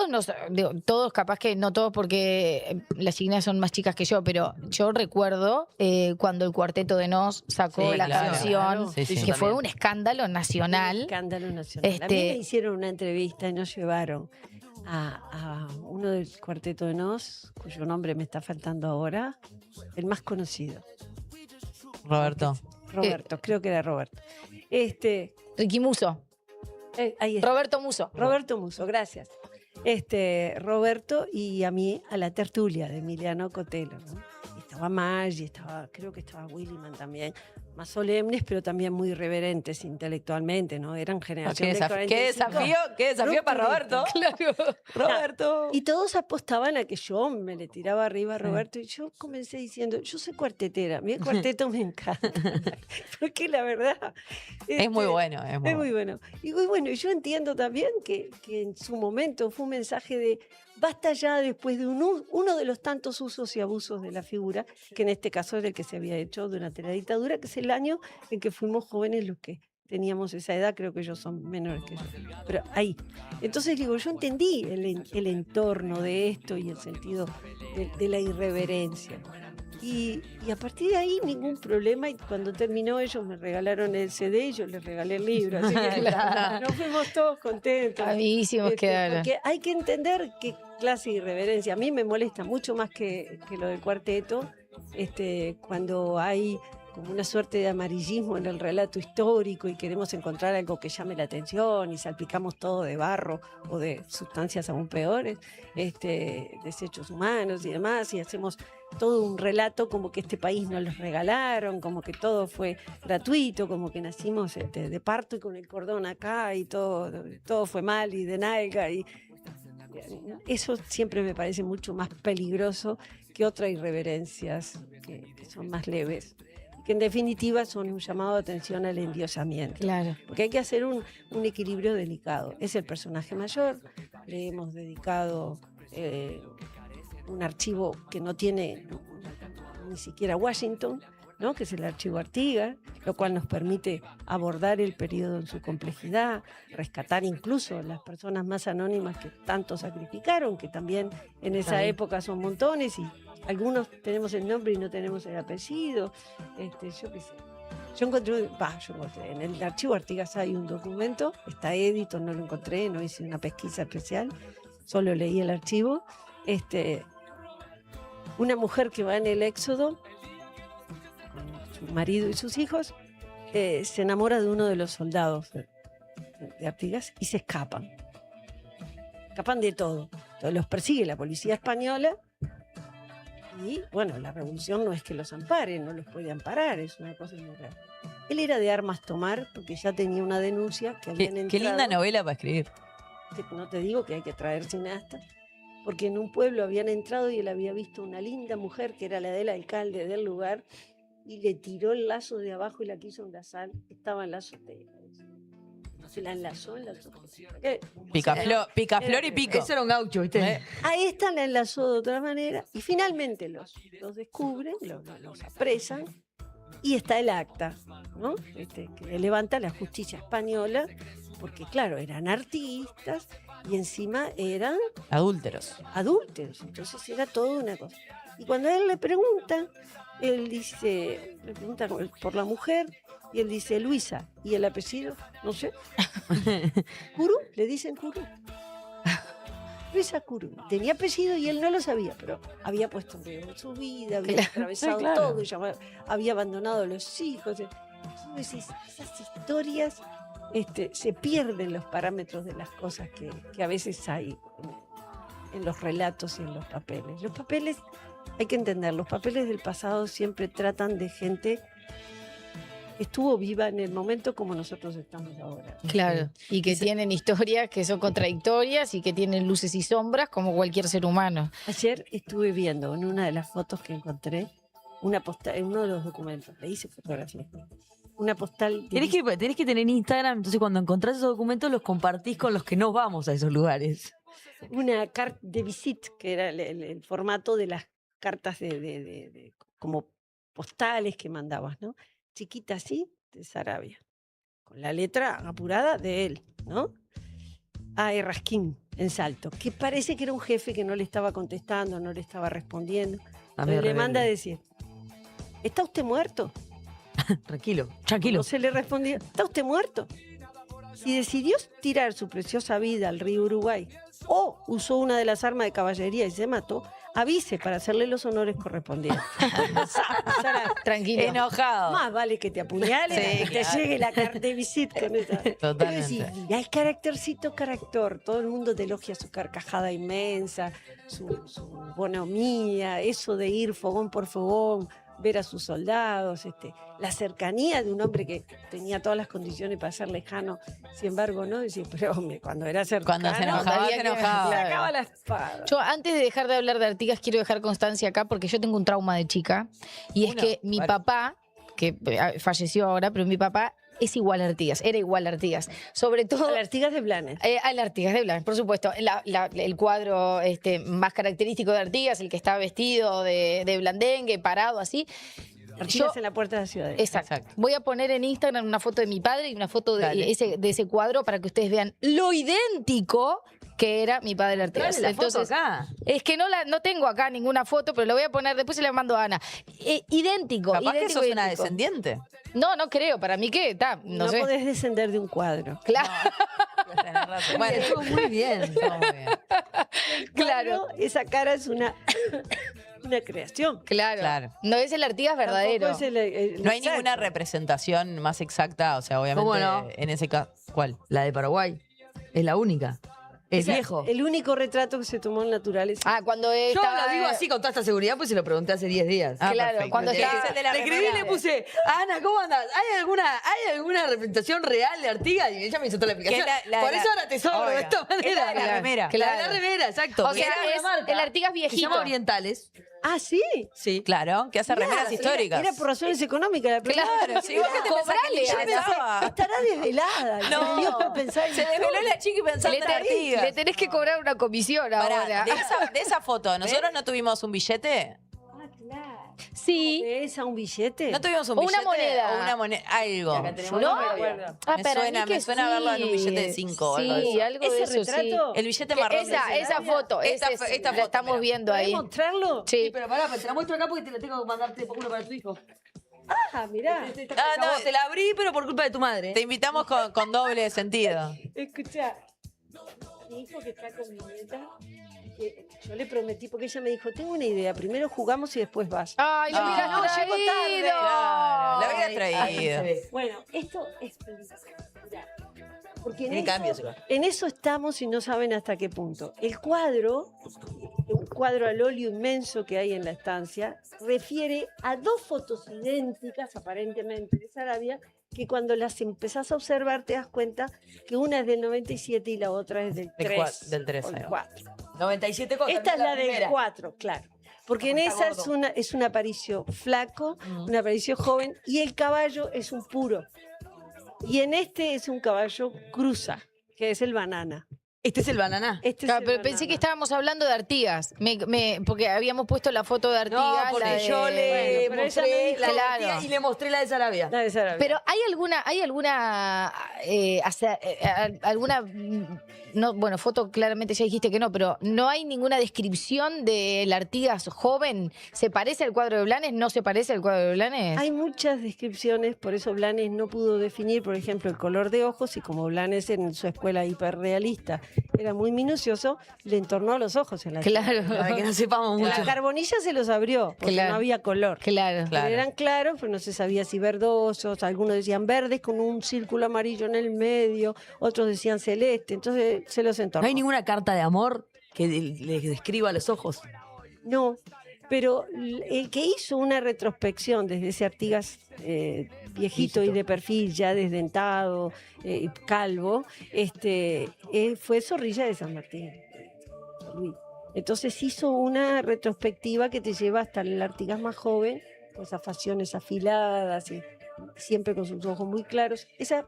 Todos capaz que no todos porque las chicas son más chicas que yo, pero yo recuerdo cuando el Cuarteto de Nos sacó Sí, la claro. canción, Sí, sí. que fue un escándalo nacional. Un escándalo nacional. A mí me hicieron una entrevista y nos llevaron a uno del Cuarteto de Nos, cuyo nombre me está faltando ahora, el más conocido. Roberto. Roberto, creo que era Roberto. Ricky Muso. Ahí está. Roberto Muso. Roberto Muso, gracias. Roberto y a mí a la tertulia de Emiliano Cotelo, ¿no? Y estaba Maggi, creo que estaba Williman también, más solemnes, pero también muy irreverentes intelectualmente, ¿no? Eran generación de 45. Qué desafío para Roberto. Claro. Roberto. Y todos apostaban a que yo me le tiraba arriba a Roberto y yo comencé diciendo, yo soy cuartetera, mi cuarteto me encanta. Porque la verdad... Es muy bueno. Es muy bueno. Y bueno, yo entiendo también que en su momento fue un mensaje de basta ya después de uno de los tantos usos y abusos de la figura, que en este caso era el que se había hecho durante la dictadura, que es el año en que fuimos jóvenes los que teníamos esa edad, creo que ellos son menores que yo. Pero ahí. Entonces digo, yo entendí el entorno de esto y el sentido de la irreverencia. Y a partir de ahí ningún problema, y cuando terminó ellos me regalaron el CD y yo les regalé el libro, así que nos fuimos todos contentos. Amiguísimos quedaron. Porque hay que entender qué clase de irreverencia. A mí me molesta mucho más que lo del cuarteto, cuando hay como una suerte de amarillismo en el relato histórico y queremos encontrar algo que llame la atención y salpicamos todo de barro o de sustancias aún peores, desechos humanos y demás, y hacemos todo un relato como que este país nos los regalaron, como que todo fue gratuito, como que nacimos de parto y con el cordón acá y todo fue mal y de nalga. Y eso siempre me parece mucho más peligroso que otras irreverencias que son más leves, que en definitiva son un llamado de atención al endiosamiento. Claro. Porque hay que hacer un equilibrio delicado. Es el personaje mayor, le hemos dedicado un archivo que no tiene ni siquiera Washington, ¿no? Que es el archivo Artigas, lo cual nos permite abordar el periodo en su complejidad, rescatar incluso las personas más anónimas que tanto sacrificaron, que también en esa época son montones, y algunos tenemos el nombre y no tenemos el apellido. Yo qué sé. Yo encontré, en el archivo Artigas hay un documento, está edito, no lo encontré, no hice una pesquisa especial, solo leí el archivo. Una mujer que va en el Éxodo con su marido y sus hijos, se enamora de uno de los soldados de Artigas y se escapan. Escapan de todo. Entonces los persigue la policía española y, bueno, la revolución no es que los ampare, no los puede amparar, es una cosa muy rara. Él era de armas tomar porque ya tenía una denuncia que habían entrado. Qué linda novela para escribir. No te digo que hay que traer cineasta, porque en un pueblo habían entrado y él había visto una linda mujer que era la del alcalde del lugar y le tiró el lazo de abajo y la quiso enlazar. Estaba en la azotea. Se la enlazó en la azotea. Picaflor y pico. Eso era un gaucho, ¿viste? A esta la enlazó de otra manera y finalmente los descubren, los apresan y está el acta, ¿no? Que le levanta la justicia española, porque claro, eran artistas y encima eran Adúlteros. adúlteros, entonces era toda una cosa. Y cuando a él le pregunta por la mujer, y él dice Luisa, y el apellido, no sé, Curú, le dicen Curú. Luisa Curú. Tenía apellido y él no lo sabía, pero había puesto en riesgo su vida, había atravesado todo, había abandonado a los hijos. Entonces, esas historias se pierden los parámetros de las cosas que a veces hay en los relatos y en los papeles. Los papeles, hay que entender, los papeles del pasado siempre tratan de gente que estuvo viva en el momento como nosotros estamos ahora. Claro, y que tienen historias que son contradictorias y que tienen luces y sombras como cualquier ser humano. Ayer estuve viendo en una de las fotos que encontré, una postal, en uno de los documentos, le hice fotografía, una postal... Tenés que tener Instagram, entonces cuando encontrás esos documentos los compartís con los que no vamos a esos lugares. Una carte de visite, que era el formato de las cartas como postales que mandabas, ¿no? Chiquita así, de Sarabia, con la letra apurada de él, ¿no? A Errasquín, en Salto, que parece que era un jefe que no le estaba contestando, no le estaba respondiendo. Entonces le manda a decir, ¿está usted muerto? Tranquilo. No se le respondía, ¿está usted muerto? Si decidió tirar su preciosa vida al río Uruguay o usó una de las armas de caballería y se mató, avise para hacerle los honores correspondientes. Sara, Tranquilo. Enojado. más vale que te apuñalen, Sí, que te claro. llegue la carta de visita con esa. Totalmente. Pero sí, mirá el caractercito caractor. Todo el mundo te elogia su carcajada inmensa, su bonomía, eso de ir fogón por fogón, ver a sus soldados, la cercanía de un hombre que tenía todas las condiciones para ser lejano, sin embargo, ¿no? Decir, pero hombre, cuando era cercano, Cuando se enojaba, había se que- enojaba. claro. sacaba la espada. Yo antes de dejar de hablar de Artigas quiero dejar constancia acá porque yo tengo un trauma de chica y es Uno, que mi vale. papá, que falleció ahora, pero mi papá es igual a Artigas, era igual a Artigas. Sobre todo A las Artigas de Blanes. al Artigas de Blanc, por supuesto. El cuadro más característico de Artigas, el que está vestido de blandengue, parado así. Artigas Yo- en la puerta de la ciudad. Exacto. Exacto. Voy a poner en Instagram una foto de mi padre y una foto Dale. de ese cuadro para que ustedes vean lo idéntico que era mi padre Artigas. Dale la foto acá. Es que no tengo acá ninguna foto, pero la voy a poner, después se la mando a Ana. Idéntico, Capaz que idéntico, sos una idéntico. descendiente. No creo, para mí que está, no, No sé. podés descender de un cuadro. Claro, Tenés razón. Bueno, estuvo muy bien. estuvo muy bien. claro, Cuadro, esa cara es una creación. claro. Claro. No es el Artigas verdadero. Tampoco es el No hay exacto. ninguna representación más exacta, o sea, obviamente ¿Cómo no? en ese caso. ¿Cuál? La de Paraguay. Es la única. Es Esa- viejo. El único retrato que se tomó en naturaleza. Ah, cuando Yo estaba... lo digo así con toda esta seguridad, pues se lo pregunté hace 10 días. Ah, Claro, perfecto. cuando Sí, estaba- es el de la Le escribí y remera. le puse, Ana, ¿cómo andas? ¿Hay alguna representación real de Artigas? Y ella me hizo toda la explicación. Que la- Por la- eso ahora te sobro de obvio. esta manera. Es la de la remera. La de la remera, exacto. O Porque sea, era es una marca el Artigas que se viejito. llama Orientales. Ah, sí. Sí. Claro, que hace remeras históricas. Era por razones económicas. La plata. Claro, si vos que te pensás que ni yo Cobrale, Ana. pensaba. Estará desvelada. No. Se dio a pensar en Se desveló la chica y pensando Le, en Artigas. le tenés que cobrar una comisión Pará, ahora. de esa foto, ¿nosotros no tuvimos un billete? Ah, claro. Sí. ¿Es a un billete? ¿No tuvimos un O una billete? moneda. O una moneda, algo. Acá tenemos ¿No? la memoria. Ah, Me para suena- mí que me suena verlo en un billete de sí. 5 o algo de Sí, eso. algo de ¿Ese eso, sí. retrato? El billete Que marrón. esa foto, Esta esa esta la foto, estamos mira. viendo ¿Podés ahí. mostrarlo? Sí, Sí. pero pará, te la muestro acá porque te la tengo que mandarte uno para tu hijo. Ah, mirá. Ah, no, Te la abrí, pero por culpa de tu madre. Te invitamos con doble sentido. Escucha, mi hijo que está con mi nieta, yo le prometí, porque ella me dijo, tengo una idea, primero jugamos y después vas. Ay, lo Ah, hubieras no, llego tarde. traído. Claro, la hubiera Ahí se traído. ve. Bueno, esto es mirá, porque Tiene cambios, igual. en eso estamos y no saben hasta qué punto. El cuadro, un cuadro al óleo inmenso que hay en la estancia, refiere a dos fotos idénticas, aparentemente, de Sarabia, que cuando las empezás a observar te das cuenta que una es del 97 y la otra es del 3. del 3, o ahí del va. 4. 97 cosas. Esta es la del primera. 4, claro. Porque en Está esa gordo. es un aparicio flaco, un aparicio joven, y el caballo es un puro. Y en este es un caballo cruza, que es el banana. Este es el bananá. Este Claro, es el pero pensé banana. que estábamos hablando de Artigas, porque habíamos puesto la foto de Artigas. No, la porque de- yo le Bueno, pero ella me mostré dijo- la de Claro. Artigas y le mostré la de Sarabia. La de Sarabia. Pero hay alguna no, bueno, foto claramente ya dijiste que no, pero no hay ninguna descripción del Artigas joven. ¿Se parece al cuadro de Blanes? ¿No se parece al cuadro de Blanes? Hay muchas descripciones, por eso Blanes no pudo definir, por ejemplo, el color de ojos, y como Blanes en su escuela hiperrealista era muy minucioso, le entornó los ojos en la Claro, Para que no sepamos mucho. La carbonilla se los abrió, porque Claro. no había color. claro. Claro. Pero eran claros, pero no se sabía si verdosos, algunos decían verdes con un círculo amarillo en el medio, otros decían celeste, entonces se los entornó. No hay ninguna carta de amor que le describa los ojos. No, pero el que hizo una retrospección desde ese Artigas viejito y de perfil, ya desdentado, calvo, fue Zorrilla de San Martín. Luis. Entonces hizo una retrospectiva que te lleva hasta el Artigas más joven, con esas facciones afiladas y siempre con sus ojos muy claros. Esa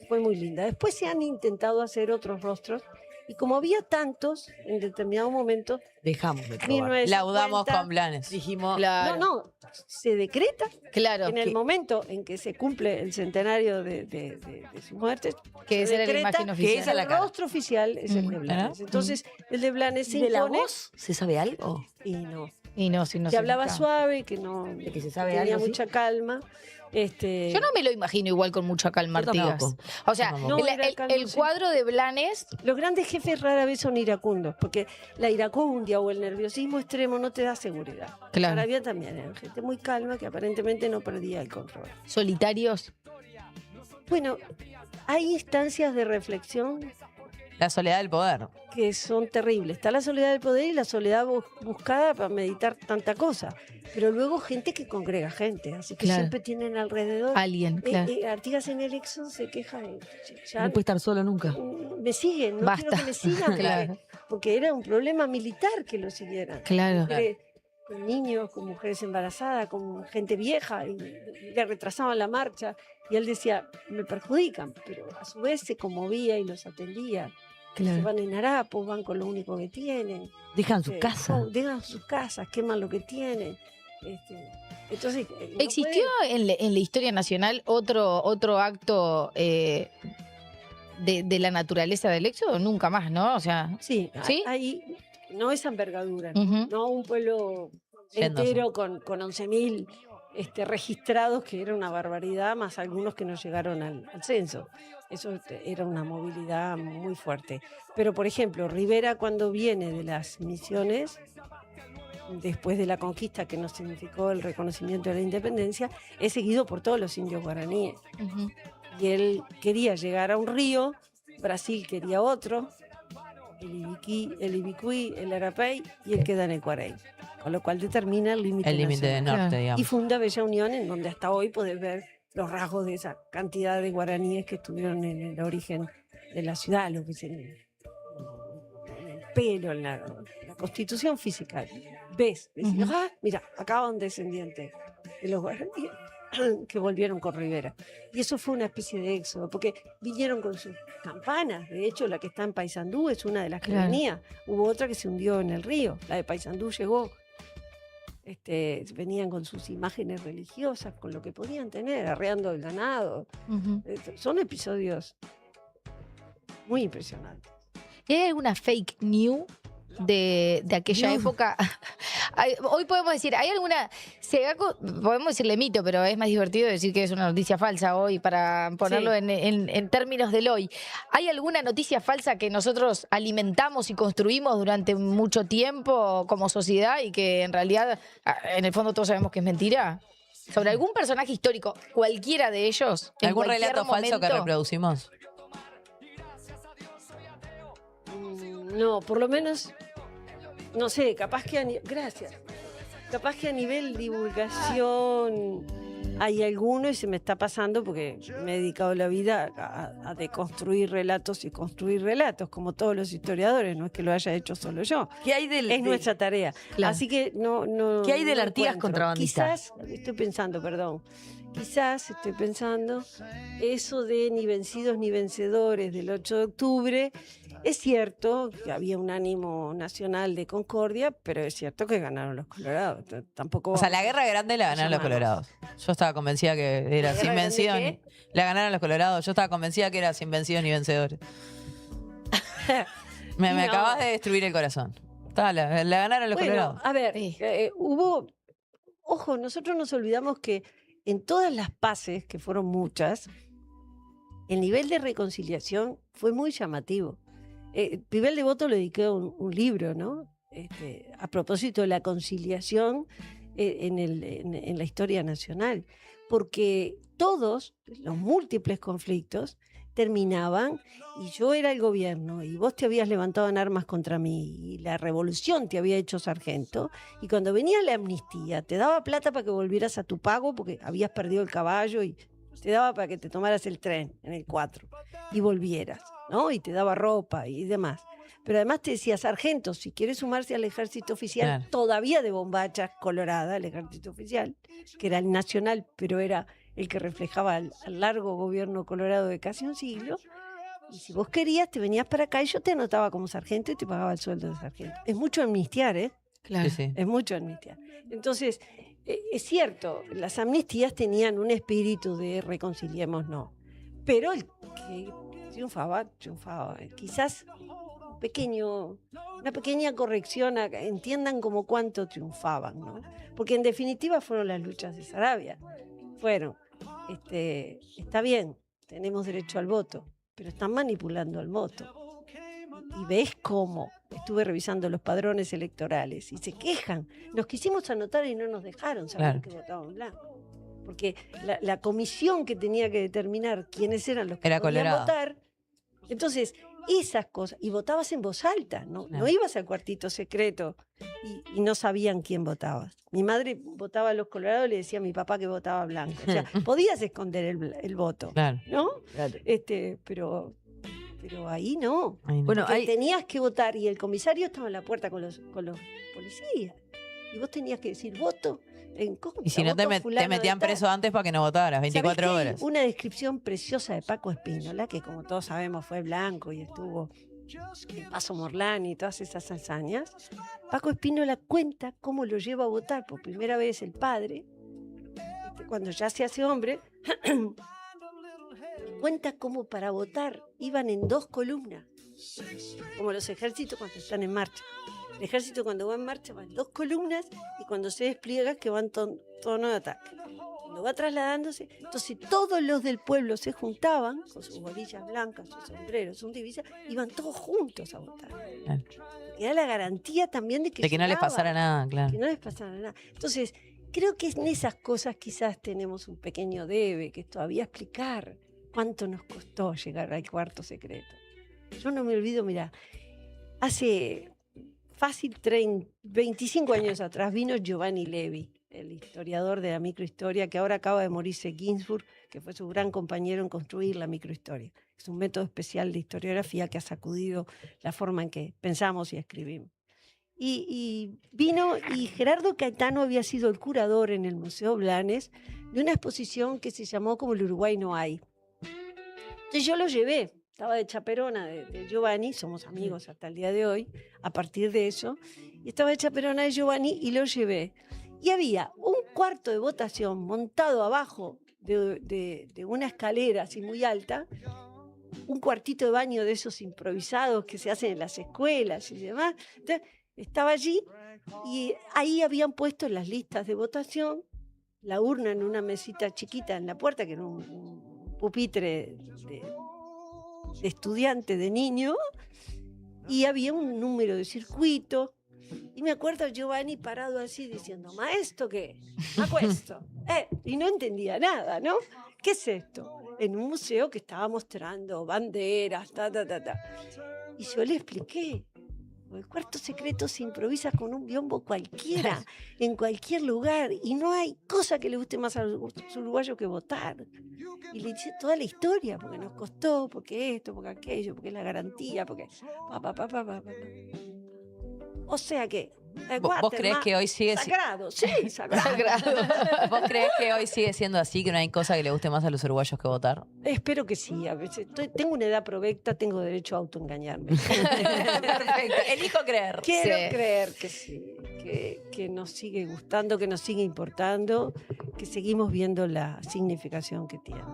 fue muy linda. Después se han intentado hacer otros rostros y como había tantos, en determinado momento, Dejamos de probar. 1950, Laudamos con Blanes. Dijimos, Claro, no, se decreta claro, en el momento en que se cumple el centenario de su muerte, que se esa era la decreta imagen que oficial. esa es la el cara. rostro oficial es el de Blanes. Entonces, el de Blanes se ¿de la impone voz se sabe algo? y no. Y no, si no Se hablaba busca. suave, que no De que se sabe tenía algo, ¿sí? mucha calma. Yo no me lo imagino igual con mucha calma, Yo Artigas. tampoco. O sea, No, no era el calmo, cuadro de Blanes, Los grandes jefes rara vez son iracundos, porque la iracundia o el nerviosismo extremo no te da seguridad. Claro. Sarabia también eran gente muy calma que aparentemente no perdía el control. solitarios. Bueno, hay instancias de reflexión La soledad del poder. que son terribles. Está la soledad del poder y la soledad buscada para meditar tanta cosa. Pero luego gente que congrega gente, así que Claro. siempre tienen alrededor. Alguien, claro. Artigas en el Exxon se queja de... ya No puede estar solo nunca. me siguen, no Basta. quiero que me sigan, Claro. porque era un problema militar que lo siguieran. Claro. Con niños, con mujeres embarazadas, con gente vieja, y le retrasaban la marcha. Y él decía, me perjudican, pero a su vez se conmovía y los atendía. Se Claro. van en harapos, van con lo único que tienen. Dejan su Este, casa. Dejan sus casas, queman lo que tienen. Entonces, no ¿Existió en la historia nacional otro acto de la naturaleza del éxodo? Nunca más, ¿no? O sea, Sí, ¿sí? hay, no esa envergadura, ujú. no un pueblo Yéndose. entero con 11.000 registrados, que era una barbaridad, más algunos que no llegaron al censo. Eso era una movilidad muy fuerte. Pero, por ejemplo, Rivera, cuando viene de las misiones, después de la conquista, que no significó el reconocimiento de la independencia, es seguido por todos los indios guaraníes. Ujú. Y él quería llegar a un río, Brasil quería otro, el Ibicuí, el Arapey, y él queda en el Cuarey. Con lo cual determina el límite El límite de nacional. norte, Claro. digamos. Y funda Bella Unión, en donde hasta hoy podés ver los rasgos de esa cantidad de guaraníes que estuvieron en el origen de la ciudad, lo que es en el pelo, en la constitución física. Ves, decís, Ujú. mira, acá va un descendiente de los guaraníes que volvieron con Rivera. Y eso fue una especie de éxodo, porque vinieron con sus campanas. De hecho, la que está en Paysandú es una de las que Claro. venía. Hubo otra que se hundió en el río. La de Paysandú llegó. Venían con sus imágenes religiosas, con lo que podían tener, arreando el ganado. Ujú. Son episodios muy impresionantes. ¿Y hay alguna fake news de aquella No. época? Hoy podemos decir, ¿hay alguna? Podemos decirle mito, pero es más divertido decir que es una noticia falsa hoy para ponerlo Sí. en términos del hoy. ¿Hay alguna noticia falsa que nosotros alimentamos y construimos durante mucho tiempo como sociedad y que en realidad, en el fondo, todos sabemos que es mentira? Sobre algún personaje histórico, cualquiera de ellos. en ¿Algún cualquier relato falso que momento? reproducimos? No, por lo menos, no sé, capaz que gracias. Capaz que a nivel divulgación hay alguno y se me está pasando porque me he dedicado la vida a deconstruir relatos y construir relatos, como todos los historiadores, no es que lo haya hecho solo yo. ¿Qué hay del, Es nuestra tarea. Claro. Así que no. ¿Qué hay del no Artigas encuentro. contrabandista? Quizás, estoy pensando, perdón. Quizás estoy pensando eso de ni vencidos ni vencedores del 8 de octubre. Es cierto que había un ánimo nacional de concordia, pero es cierto que ganaron los colorados. Tampoco. O sea, la guerra grande la ganaron los Llamados. colorados. Yo estaba convencida que era ¿La sin guerra grande vencidos. qué? La ganaron los colorados. Yo estaba convencida que era sin vencidos ni vencedores. Me No. acabas de destruir el corazón. La ganaron los Bueno, colorados. a ver, Sí. hubo. Ojo, nosotros nos olvidamos que en todas las paces, que fueron muchas, el nivel de reconciliación fue muy llamativo. Pivel Devoto le dedicó un libro, ¿no? A propósito de la conciliación en la historia nacional, porque todos los múltiples conflictos terminaban y yo era el gobierno y vos te habías levantado en armas contra mí y la revolución te había hecho sargento y cuando venía la amnistía te daba plata para que volvieras a tu pago porque habías perdido el caballo y te daba para que te tomaras el tren en el 4 y volvieras, ¿no? Y te daba ropa y demás. Pero además te decía, sargento, si quieres sumarse al ejército oficial, Claro. todavía de bombachas colorada, el ejército oficial, que era el nacional, pero era el que reflejaba al largo gobierno colorado de casi un siglo. Y si vos querías, te venías para acá y yo te anotaba como sargento y te pagaba el sueldo de sargento. Es mucho amnistiar, ¿eh? Claro. Sí, sí. Es mucho amnistiar. Entonces, es cierto, las amnistías tenían un espíritu de reconciliémonos, pero el que triunfaba. Quizás una pequeña corrección, entiendan como cuánto triunfaban, ¿no? Porque en definitiva fueron las luchas de Sarabia. Fueron está bien, tenemos derecho al voto, pero están manipulando al voto. Y ves cómo estuve revisando los padrones electorales y se quejan. Nos quisimos anotar y no nos dejaron saber que votaban blanco. Porque la comisión que tenía que determinar quiénes eran los que Era podían colorada. votar, entonces esas cosas, y votabas en voz alta, no ibas al cuartito secreto y no sabían quién votaba. Mi madre votaba a los colorados y le decía a mi papá que votaba blanco. O sea, podías esconder el voto, Claro. ¿no? Claro. Pero ahí no. Ay, no. Bueno, Porque tenías que votar y el comisario estaba en la puerta con los policías. Y vos tenías que decir voto en contra. Y si no te voto fulano de metían tal. preso antes para que no votaras, ¿Sabés 24 que hay horas. una descripción preciosa de Paco Espínola, que como todos sabemos fue blanco y estuvo en Paso Morlán y todas esas hazañas? Paco Espínola cuenta cómo lo lleva a votar por primera vez el padre, cuando ya se hace hombre. Cuenta cómo para votar iban en 2 columnas, como los ejércitos cuando están en marcha. El ejército cuando va en marcha va en 2 columnas y cuando se despliega que van tono de ataque. Cuando va trasladándose, entonces todos los del pueblo se juntaban con sus borillas blancas, sus sombreros, sus divisas, iban todos juntos a votar. Claro. Y era la garantía también de que De que no les llegaban, pasara nada, claro. que no les pasara nada. Entonces, creo que en esas cosas quizás tenemos un pequeño debe, que es todavía explicar cuánto nos costó llegar al cuarto secreto. Yo no me olvido, mira, hace fácil 25 años atrás vino Giovanni Levi, el historiador de la microhistoria, que ahora acaba de morirse Ginsburg, que fue su gran compañero en construir la microhistoria. Es un método especial de historiografía que ha sacudido la forma en que pensamos y escribimos. Y vino, y Gerardo Caetano había sido el curador en el Museo Blanes de una exposición que se llamó Como el Uruguay no hay. Entonces yo lo llevé, estaba de chaperona de Giovanni, somos amigos hasta el día de hoy, a partir de eso, y estaba de chaperona de Giovanni y lo llevé. Y había un cuarto de votación montado abajo de una escalera así muy alta, un cuartito de baño de esos improvisados que se hacen en las escuelas y demás. Entonces, estaba allí y ahí habían puesto las listas de votación, la urna en una mesita chiquita en la puerta, que era un pupitre de estudiante, de niño, y había un número de circuito. Y me acuerdo a Giovanni parado así diciendo, ¿ma esto qué? ¿Ma questo? Y no entendía nada, ¿no? ¿Qué es esto? En un museo que estaba mostrando banderas, Y yo le expliqué. El cuarto secreto se improvisa con un biombo cualquiera, en cualquier lugar, y no hay cosa que le guste más a los uruguayos que votar. Y le dice toda la historia, porque nos costó, porque esto, porque aquello, porque es la garantía, porque... O sea que... ¿Vos creés que hoy sigue Sagrado, sí, sagrado. ¿Vos creés que hoy sigue siendo así, que no hay cosa que le guste más a los uruguayos que votar? Espero que sí. A veces tengo una edad provecta, tengo derecho a autoengañarme. Perfecto. Elijo creer. Quiero Sí. creer que sí, que nos sigue gustando, que nos sigue importando, que seguimos viendo la significación que tiene.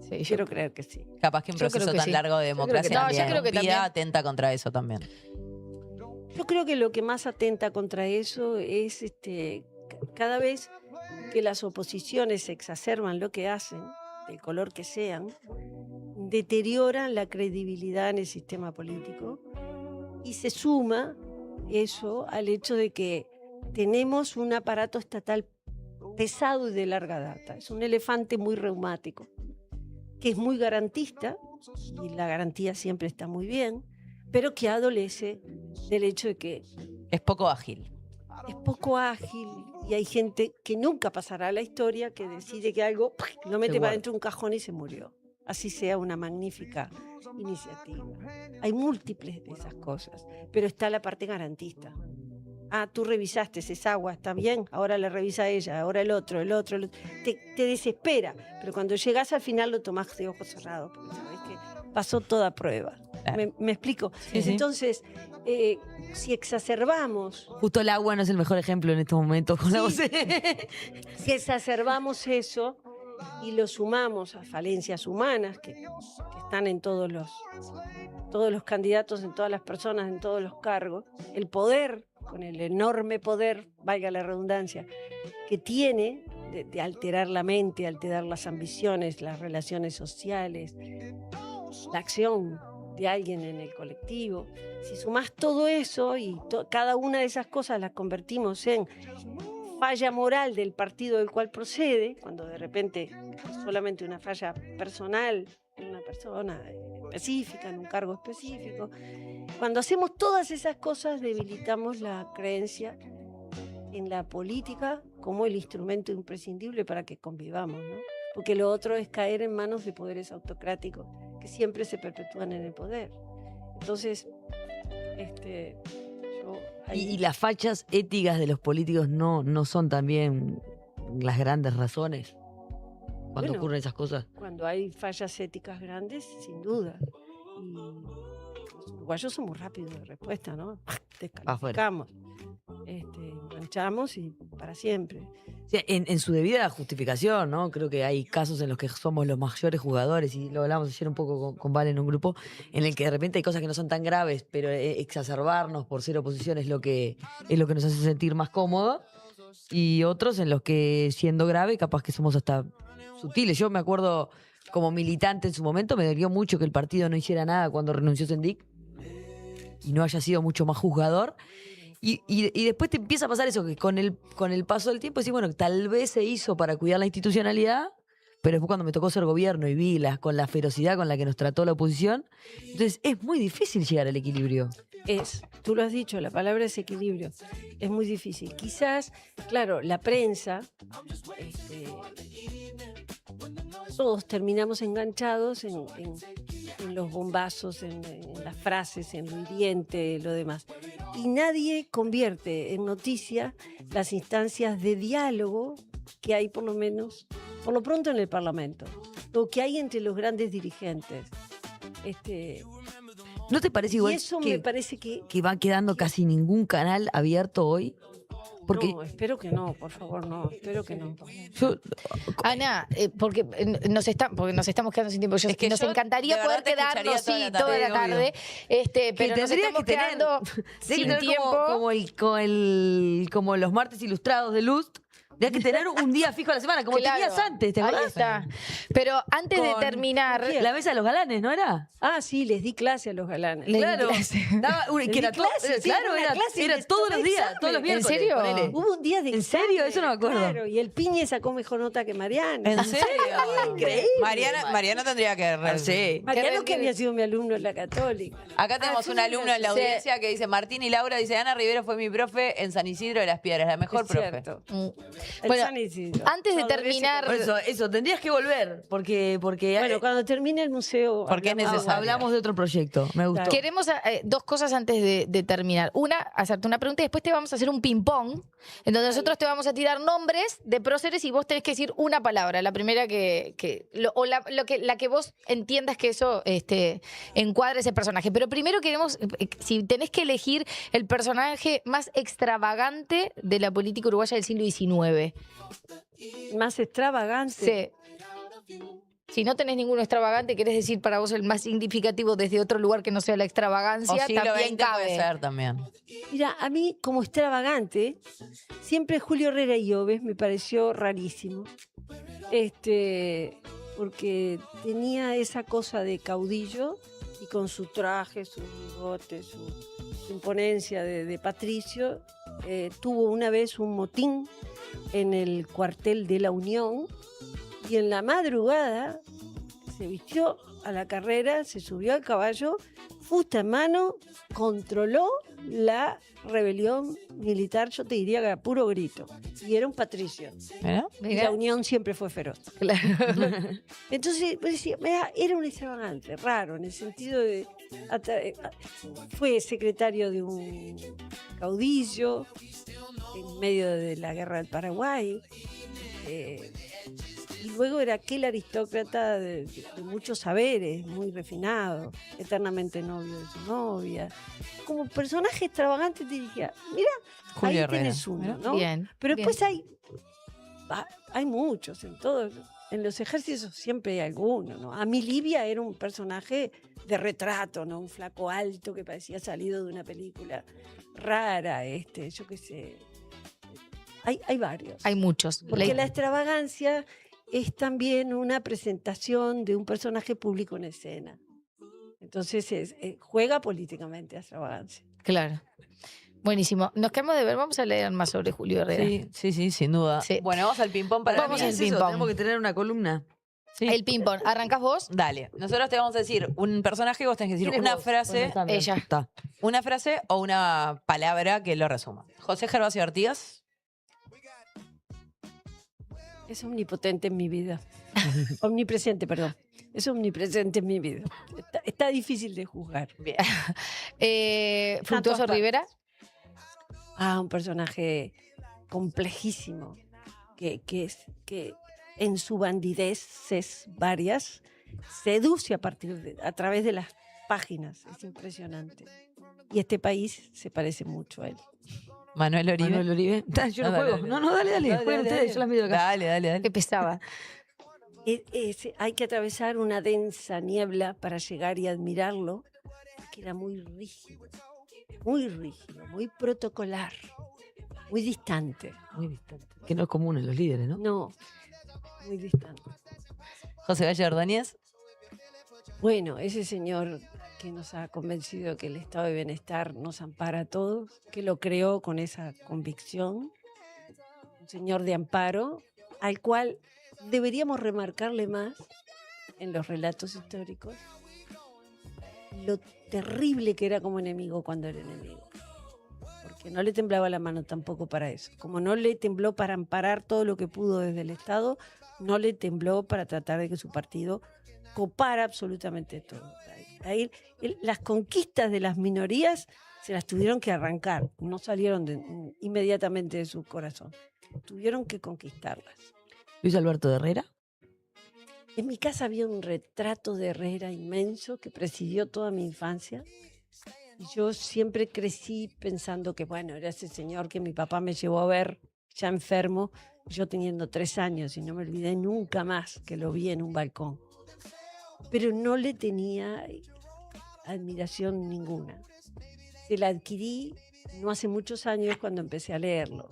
Sí, Quiero creer que sí. Capaz que un Yo creo proceso que tan sí. largo de Yo creo que democracia no, yo creo que interrumpida también. atenta contra eso también. Yo creo que lo que más atenta contra eso es cada vez que las oposiciones exacerban lo que hacen, del color que sean, deterioran la credibilidad en el sistema político y se suma eso al hecho de que tenemos un aparato estatal pesado y de larga data. Es un elefante muy reumático, que es muy garantista, y la garantía siempre está muy bien, pero que adolece del hecho de que Es poco ágil. es poco ágil y hay gente que nunca pasará a la historia, que decide que algo lo mete Se para guarda. dentro de un cajón y se murió. Así sea una magnífica iniciativa. Hay múltiples de esas cosas, pero está la parte garantista. Ah, tú revisaste esa agua, está bien, ahora la revisa ella, ahora el otro. Te desespera, pero cuando llegas al final lo tomás de ojos cerrados, porque sabés que pasó toda prueba. Claro. ¿Me explico? Sí, sí. Entonces, si exacerbamos Justo el agua no es el mejor ejemplo en estos momentos con la voz. Si exacerbamos eso y lo sumamos a falencias humanas que están en todos los candidatos, en todas las personas, en todos los cargos, el poder, con el enorme poder, valga la redundancia, que tiene de alterar la mente, alterar las ambiciones, las relaciones sociales, la acción de alguien en el colectivo. Si sumás todo eso y cada una de esas cosas las convertimos en falla moral del partido del cual procede, cuando de repente es solamente una falla personal en una persona específica, en un cargo específico, cuando hacemos todas esas cosas debilitamos la creencia en la política como el instrumento imprescindible para que convivamos, ¿no? Porque lo otro es caer en manos de poderes autocráticos que siempre se perpetúan en el poder. Entonces, Y las fachas éticas de los políticos no son también las grandes razones cuando ocurren esas cosas. Cuando hay fallas éticas grandes, sin duda. Y los uruguayos somos rápidos de respuesta, ¿no? Descalificamos, manchamos y para siempre. O sea, en su debida justificación, ¿no? Creo que hay casos en los que somos los mayores jugadores, y lo hablamos ayer un poco con Vale en un grupo, en el que de repente hay cosas que no son tan graves, pero exacerbarnos por ser oposición es lo que nos hace sentir más cómodos, y otros en los que, siendo grave, capaz que somos hasta sutiles. Yo me acuerdo, como militante en su momento, me dolió mucho que el partido no hiciera nada cuando renunció Sendik y no haya sido mucho más juzgador. Y después te empieza a pasar eso, que con el paso del tiempo decís, bueno, tal vez se hizo para cuidar la institucionalidad, pero después cuando me tocó ser gobierno y vi con la ferocidad con la que nos trató la oposición, entonces es muy difícil llegar al equilibrio. Tú lo has dicho, la palabra es equilibrio. Es muy difícil. Quizás, claro, la prensa, todos terminamos enganchados en los bombazos, en las frases, en lo hiriente, lo demás. Y nadie convierte en noticia las instancias de diálogo que hay, por lo pronto en el Parlamento, o que hay entre los grandes dirigentes. ¿No te parece igual y eso me parece que va quedando casi ningún canal abierto hoy? Porque no, espero que no, por favor, no, espero que no. Ana, porque nos estamos quedando sin tiempo. Es que nos yo encantaría de poder verdad te quedarnos escucharía toda la toda la tarde, tarde, pero nos tendría estamos que tener- quedando Tiene sin que tener tiempo. como los martes ilustrados de Lust. Tendría que tener un día fijo a la semana, como Claro, tenías antes, ¿te ahí acordás? está. Pero antes de Con- terminar, ¿con quién? La mesa de los galanes, ¿no era? Ah, sí, les di clase a los galanes. Le di Claro. clase. Les Que era di todo, clase, sí, claro, una era clase y les todos tomé los días, examen. todos los ¿En miércoles. serio? ponele. Hubo un día de ¿En serio? examen, Eso no me acuerdo. Claro, y el Piñe sacó mejor nota que Mariana. ¿En serio? Increíble. Mariana tendría que... Sí. Mariano, que había sido mi alumno en la Católica. Acá tenemos sí, un alumno en la sí. audiencia que dice, Martín y Laura, dice, Ana Rivero fue mi profe en San Isidro de las Piedras, la mejor Es profe. cierto. Mm. El Bueno, San Isidro. antes de No, terminar, Por eso, tendrías que volver, porque Bueno, cuando termine el museo. Porque es hablamos- necesario. hablamos de otro proyecto. Me gustó. Claro. queremos dos cosas antes de terminar. Una, hacerte una pregunta y después te vamos a hacer un ping-pong, en donde nosotros te vamos a tirar nombres de próceres y vos tenés que decir una palabra, la primera la que vos entiendas que eso encuadre ese personaje. Pero primero queremos, si tenés que elegir el personaje más extravagante de la política uruguaya del siglo XIX. Más extravagante. Sí. Si no tenés ninguno extravagante, querés decir para vos el más significativo desde otro lugar que no sea la O extravagancia, siglo también XX cabe. puede ser también. Mira, a mí como extravagante, siempre Julio Herrera Lloves me pareció rarísimo. Porque tenía esa cosa de caudillo y con su traje, su bigote, su imponencia de patricio, tuvo una vez un motín en el cuartel de la Unión y en la madrugada se vistió a la carrera, se subió al caballo, fusta en mano, controló la rebelión militar, yo te diría que a puro grito, y era un patricio. ¿Mira? Y la Unión siempre fue feroz. Claro. Entonces, vos decías, era un extravagante, raro, en el sentido de... Fue secretario de un caudillo en medio de la guerra del Paraguay. Y luego era aquel aristócrata de muchos saberes, muy refinado, eternamente novio de su novia. Como personaje extravagante te diría, mira, Julio ahí Herrera, tenés uno, mira. ¿no? Bien. Pero bien. después hay muchos, en todos. En los ejércitos siempre hay alguno, ¿no? A mí Livia era un personaje de retrato, ¿no? Un flaco alto que parecía salido de una película rara, yo qué sé. Hay varios. Hay muchos. Porque la extravagancia es también una presentación de un personaje público en escena. Entonces juega políticamente a extravagancia. Claro. Buenísimo. Nos quedamos de ver. Vamos a leer más sobre Julio Herrera. Sí, sin duda. Sí. Bueno, vamos al ping-pong para Vamos mí. al Es eso, ping-pong. tenemos que tener una columna. Sí. El ping-pong. ¿Arrancás vos? Dale. Nosotros te vamos a decir un personaje y vos tenés que decir ¿Quién es una vos? frase, Bueno, está bien. Ella. Está. una frase o una palabra que lo resuma. José Gervasio Artigas. Es omnipotente en mi vida. Omnipresente, perdón. Es omnipresente en mi vida. Está difícil de juzgar. Bien. Fructuoso partes. Rivera. Un personaje complejísimo, que en su bandideces varias seduce a través de las páginas. Es impresionante. Y este país se parece mucho a él. Manuel Oribe. Manuel Oribe. Yo no No, juego. dale. No, dale. Jueguen ustedes, yo las miro acá. Dale. Que pesaba. Hay que atravesar una densa niebla para llegar y admirarlo, que era muy rígido, muy protocolar, muy distante. Muy distante. Que no es común en los líderes, ¿no? No, muy distante. José Valle Ordóñez. Bueno, ese señor que nos ha convencido que el estado de bienestar nos ampara a todos, que lo creó con esa convicción, un señor de amparo, al cual deberíamos remarcarle más en los relatos históricos lo terrible que era como enemigo cuando era enemigo. Porque no le temblaba la mano tampoco para eso. Como no le tembló para amparar todo lo que pudo desde el Estado, no le tembló para tratar de que su partido copara absolutamente todo. Ahí, las conquistas de las minorías se las tuvieron que arrancar, no salieron inmediatamente de su corazón. Tuvieron que conquistarlas. Luis Alberto de Herrera. En mi casa había un retrato de Herrera inmenso que presidió toda mi infancia. Y yo siempre crecí pensando que, bueno, era ese señor que mi papá me llevó a ver ya enfermo, yo teniendo 3 años, y no me olvidé nunca más que lo vi en un balcón. Pero no le tenía admiración ninguna. Se la adquirí no hace muchos años cuando empecé a leerlo.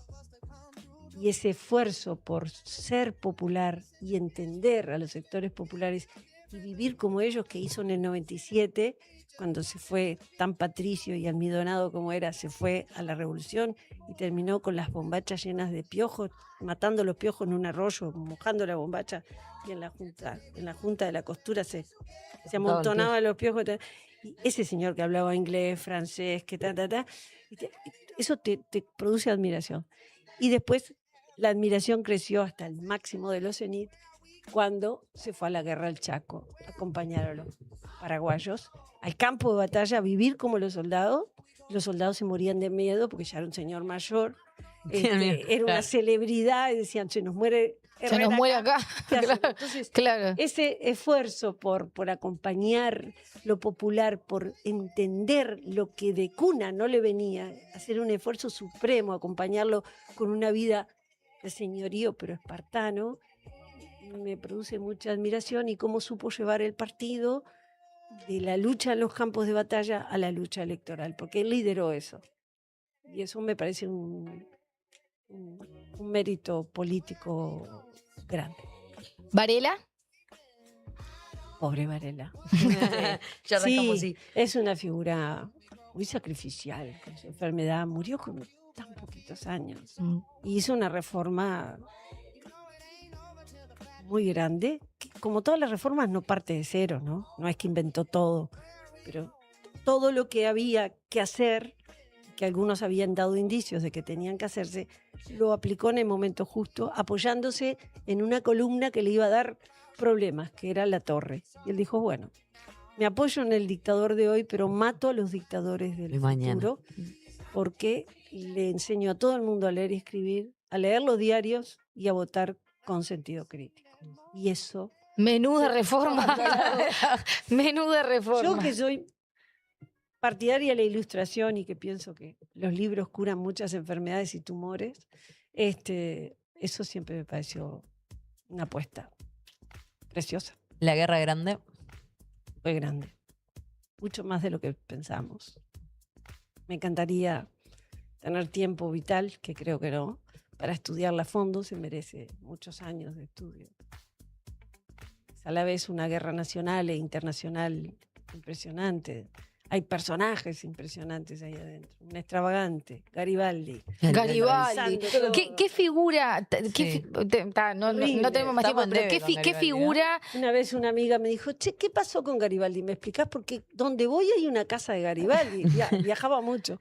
Y ese esfuerzo por ser popular y entender a los sectores populares y vivir como ellos, que hizo en el 97, cuando se fue tan patricio y almidonado como era, se fue a la revolución y terminó con las bombachas llenas de piojos, matando los piojos en un arroyo, mojando la bombacha, y en la junta de la costura se amontonaban los piojos. Y ese señor que hablaba inglés, francés, que eso te produce admiración. Y después la admiración creció hasta el máximo de los cenit cuando se fue a la guerra del Chaco, a acompañar a los paraguayos al campo de batalla, a vivir como los soldados. Los soldados se morían de miedo porque ya era un señor mayor, era una celebridad, y decían, se nos muere Herrera, Se nos muere acá. ¿qué hacemos? Claro, Entonces, claro. ese esfuerzo por acompañar lo popular, por entender lo que de cuna no le venía, hacer un esfuerzo supremo, acompañarlo con una vida de señorío pero espartano, me produce mucha admiración, y cómo supo llevar el partido de la lucha en los campos de batalla a la lucha electoral, porque él lideró eso. Y eso me parece un mérito político grande. ¿Varela? Pobre Varela. Ya arrancamos Sí, así. es una figura muy sacrificial con su enfermedad. Murió con tan poquitos años. Y hizo una reforma muy grande, que, como todas las reformas, no parte de cero, ¿no? No es que inventó todo, pero todo lo que había que hacer, que algunos habían dado indicios de que tenían que hacerse, lo aplicó en el momento justo, apoyándose en una columna que le iba a dar problemas, que era La Torre. Y él dijo, bueno, me apoyo en el dictador de hoy, pero mato a los dictadores del De mañana. futuro, porque le enseño a todo el mundo a leer y escribir, a leer los diarios y a votar con sentido crítico. Y eso... Menuda reforma. Menuda Yo reforma. que soy partidaria de la ilustración y que pienso que los libros curan muchas enfermedades y tumores, eso siempre me pareció una apuesta preciosa, La Guerra Grande. muy grande, mucho más de lo que pensamos. Me encantaría tener tiempo vital, que creo que no, para estudiarla a fondo, se merece muchos años de estudio. Es a la vez una guerra nacional e internacional impresionante. Hay personajes impresionantes ahí adentro. Un extravagante, Garibaldi. Garibaldi. Pensando ¿Qué figura? Sí. No tenemos más tiempo, Estamos en pero debe ¿qué, con qué Garibaldi, ¿no? figura? Una vez una amiga me dijo, che, ¿qué pasó con Garibaldi? ¿Me explicás? Porque donde voy hay una casa de Garibaldi. Viajaba mucho.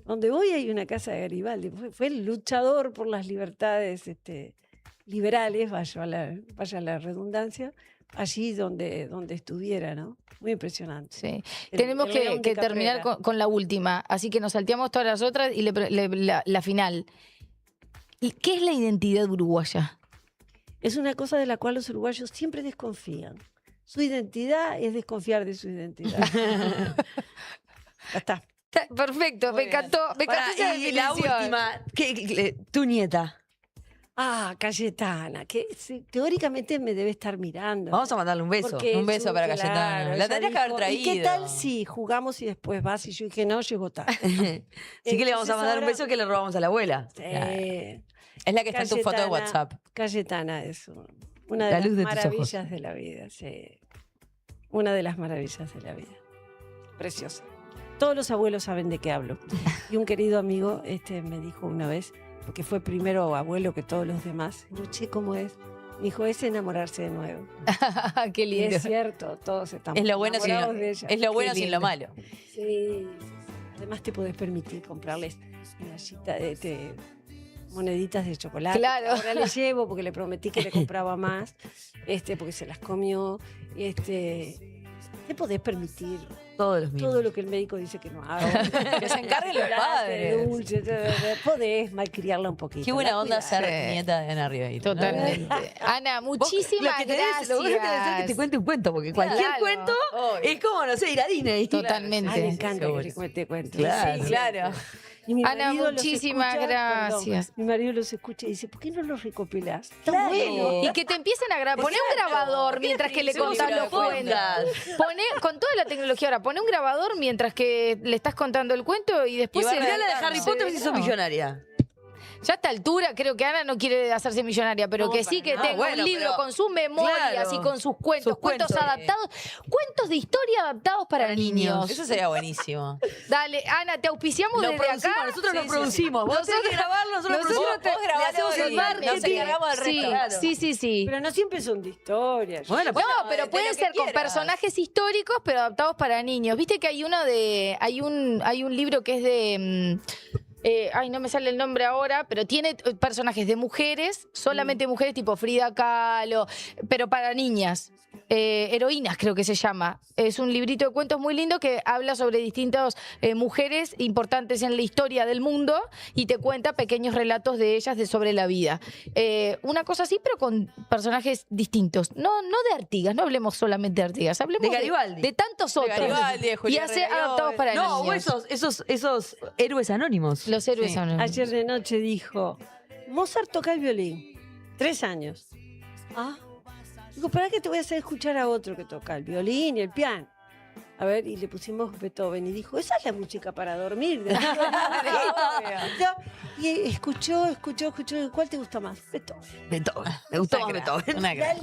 Donde voy hay una casa de Garibaldi. Fue el luchador por las libertades liberales, vaya la redundancia, allí donde estuviera, ¿no? Muy impresionante. Sí. El- Tenemos el que, León de que terminar Cabrera. con la última, así que nos salteamos todas las otras y la final. ¿Y qué es la identidad uruguaya? Es una cosa de la cual los uruguayos siempre desconfían. Su identidad es desconfiar de su identidad. Ya está. Perfecto, Muy me bien. encantó, Pará, esa y la definición. última, tu nieta. Ah, Cayetana, que teóricamente me debe estar mirando. Vamos a mandarle un beso. Porque Un beso para claro, Cayetana. La ella tendrías que haber dijo, ¿y qué traído. tal si jugamos y después vas? Y yo dije, no, llego tarde. Sí que le vamos a Entonces mandar un ahora- beso que le robamos a la abuela. Es la que está en tu foto de Cayetana- WhatsApp. Cayetana es una de La las luz de tus ojos. maravillas de la vida, sí. Una de las maravillas de la vida. Preciosa. Todos los abuelos saben de qué hablo. Y un querido amigo me dijo una vez, porque fue primero abuelo que todos los demás, no sé cómo es. Me dijo, es enamorarse de nuevo. Qué Y lindo. es cierto, todos estamos Es lo bueno sin enamorados lo, de ella. es lo, bueno Qué sin lo lindo. malo. Sí. Además te podés permitir comprarles medallita moneditas de chocolate. Claro. Ahora le llevo porque le prometí que le compraba más, porque se las comió. Te podés permitir Todos los míos. todo lo que el médico dice que no haga. Que se encarguen los Chocolate, padres. dulce, podés malcriarla un poquito. Qué buena la onda cuidás. ser Sí. nieta de Ana Ribeiro. ¿no? Totalmente. Ana, muchísimas Lo que tenés gracias. que hacer es que te cuente un cuento, porque cualquier Claro. cuento Obvio. es como, no sé, ir a Disney. Totalmente. Ay, me encanta que Seguro. le cuente cuentos. Claro. Sí, Claro. Y mi Ana, marido los muchísimas escucha, gracias. mi marido los escucha y dice, ¿por qué no los recopilás? Está Claro. bueno. Y que te empiecen a grabar. Poné un grabador mientras que le escribís un contás libro los de cuentos. cuentos? Poné, con toda la tecnología ahora, poné un grabador mientras que le estás contando el cuento y después Y va se Mirá la de redactando. Harry Potter se hizo No. millonaria. Ya a esta altura creo que Ana no quiere hacerse millonaria, pero No, que sí para que nada. tenga Bueno, un libro pero- con sus memorias claro. y con sus cuentos, Sus cuentos cuentos. adaptados, cuentos de historia adaptados para niños. Eso sería buenísimo. Dale, Ana, te auspiciamos Lo desde producimos, acá. nosotros Sí, lo sí, producimos. Vos tenés que grabarlo, nosotros lo nosotros producimos. Vos grabalo le hacemos y el nos marketing. encargamos del Sí, resto, claro. sí. Pero no siempre son de historias. Bueno, No, pero de pueden lo que ser con quieras. personajes históricos, pero adaptados para niños. Viste que hay hay un libro que es de ay, no me sale el nombre ahora, pero tiene personajes de mujeres, solamente mujeres tipo Frida Kahlo, pero para niñas. Heroínas creo que se llama. Es un librito de cuentos muy lindo que habla sobre distintas mujeres importantes en la historia del mundo y te cuenta pequeños relatos de ellas sobre la vida. Una cosa así, pero con personajes distintos. No de Artigas, no hablemos solamente de Artigas, hablemos De Garibaldi. de tantos De otros. Garibaldi, de y Julián hacer Regañón. adaptados para No, o niños. esos héroes anónimos. Los héroes Sí. anónimos. Ayer de noche dijo, Mozart toca el violín, 3 años. Ah, digo, ¿para qué te voy a hacer escuchar a otro que toca el violín y el piano? A ver, y le pusimos Beethoven y dijo, esa es la música para dormir. Y escuchó, ¿cuál te gusta más? Beethoven. Beethoven. Me gustó más Una Beethoven. Una crack.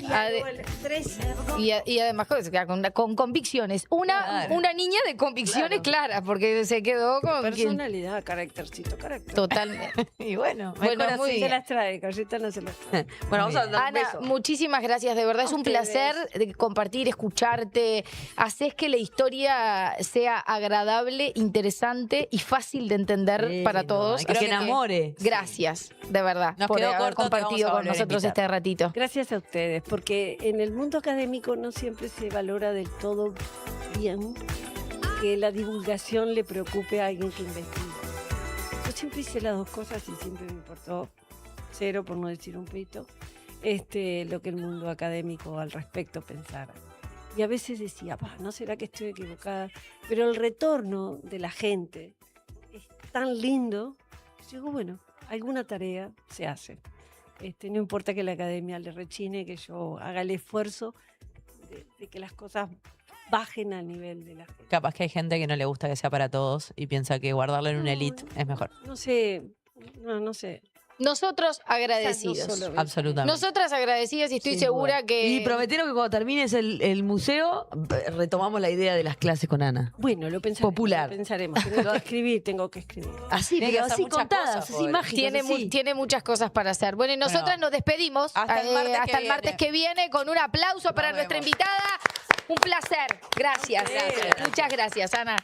Y además con convicciones. Claro. Una niña de convicciones claras, porque se quedó con Personalidad, caráctercito, carácter. totalmente. Y bueno, Bueno, mejor muy así. Se las trae, Cayetana se las trae. Bueno, vamos a dar un Ana, beso. muchísimas gracias, de verdad es A un ustedes. placer de compartir, escucharte. Haces que la historia sea agradable, interesante y fácil de entender Sí, para no, todos. hay que Así enamore. Gracias, de verdad, Nos por quedó haber corto, te compartido vamos a con volver a nosotros invitar. este ratito. Gracias a ustedes, porque en el mundo académico no siempre se valora del todo bien que la divulgación le preocupe a alguien que investiga. Yo siempre hice las dos cosas y siempre me importó cero, por no decir un pito, lo que el mundo académico al respecto pensara. Y a veces decía, ¿no será que estoy equivocada? Pero el retorno de la gente es tan lindo que yo digo, bueno, alguna tarea se hace. No importa que la academia le rechine, que yo haga el esfuerzo de que las cosas bajen al nivel de la gente. Capaz que hay gente que no le gusta que sea para todos y piensa que guardarlo en una No, elite es mejor. No sé, no sé. Nosotros agradecidos. Absolutamente. Nosotras agradecidas y estoy Sin segura duda. que... Y prometieron que cuando termines el museo, retomamos la idea de las clases con Ana. Bueno, lo pensaremos. Popular. Lo pensaremos. Tengo que escribir. Así, Tiene que pero hacer así muchas contadas, cosas, así pobre. mágicas. tiene muchas cosas para hacer. Bueno, y nosotras nos despedimos Hasta el martes que hasta el viene. martes que viene con un aplauso para Nos nuestra vemos. invitada. Un placer. Gracias. Gracias. Muchas gracias, Ana.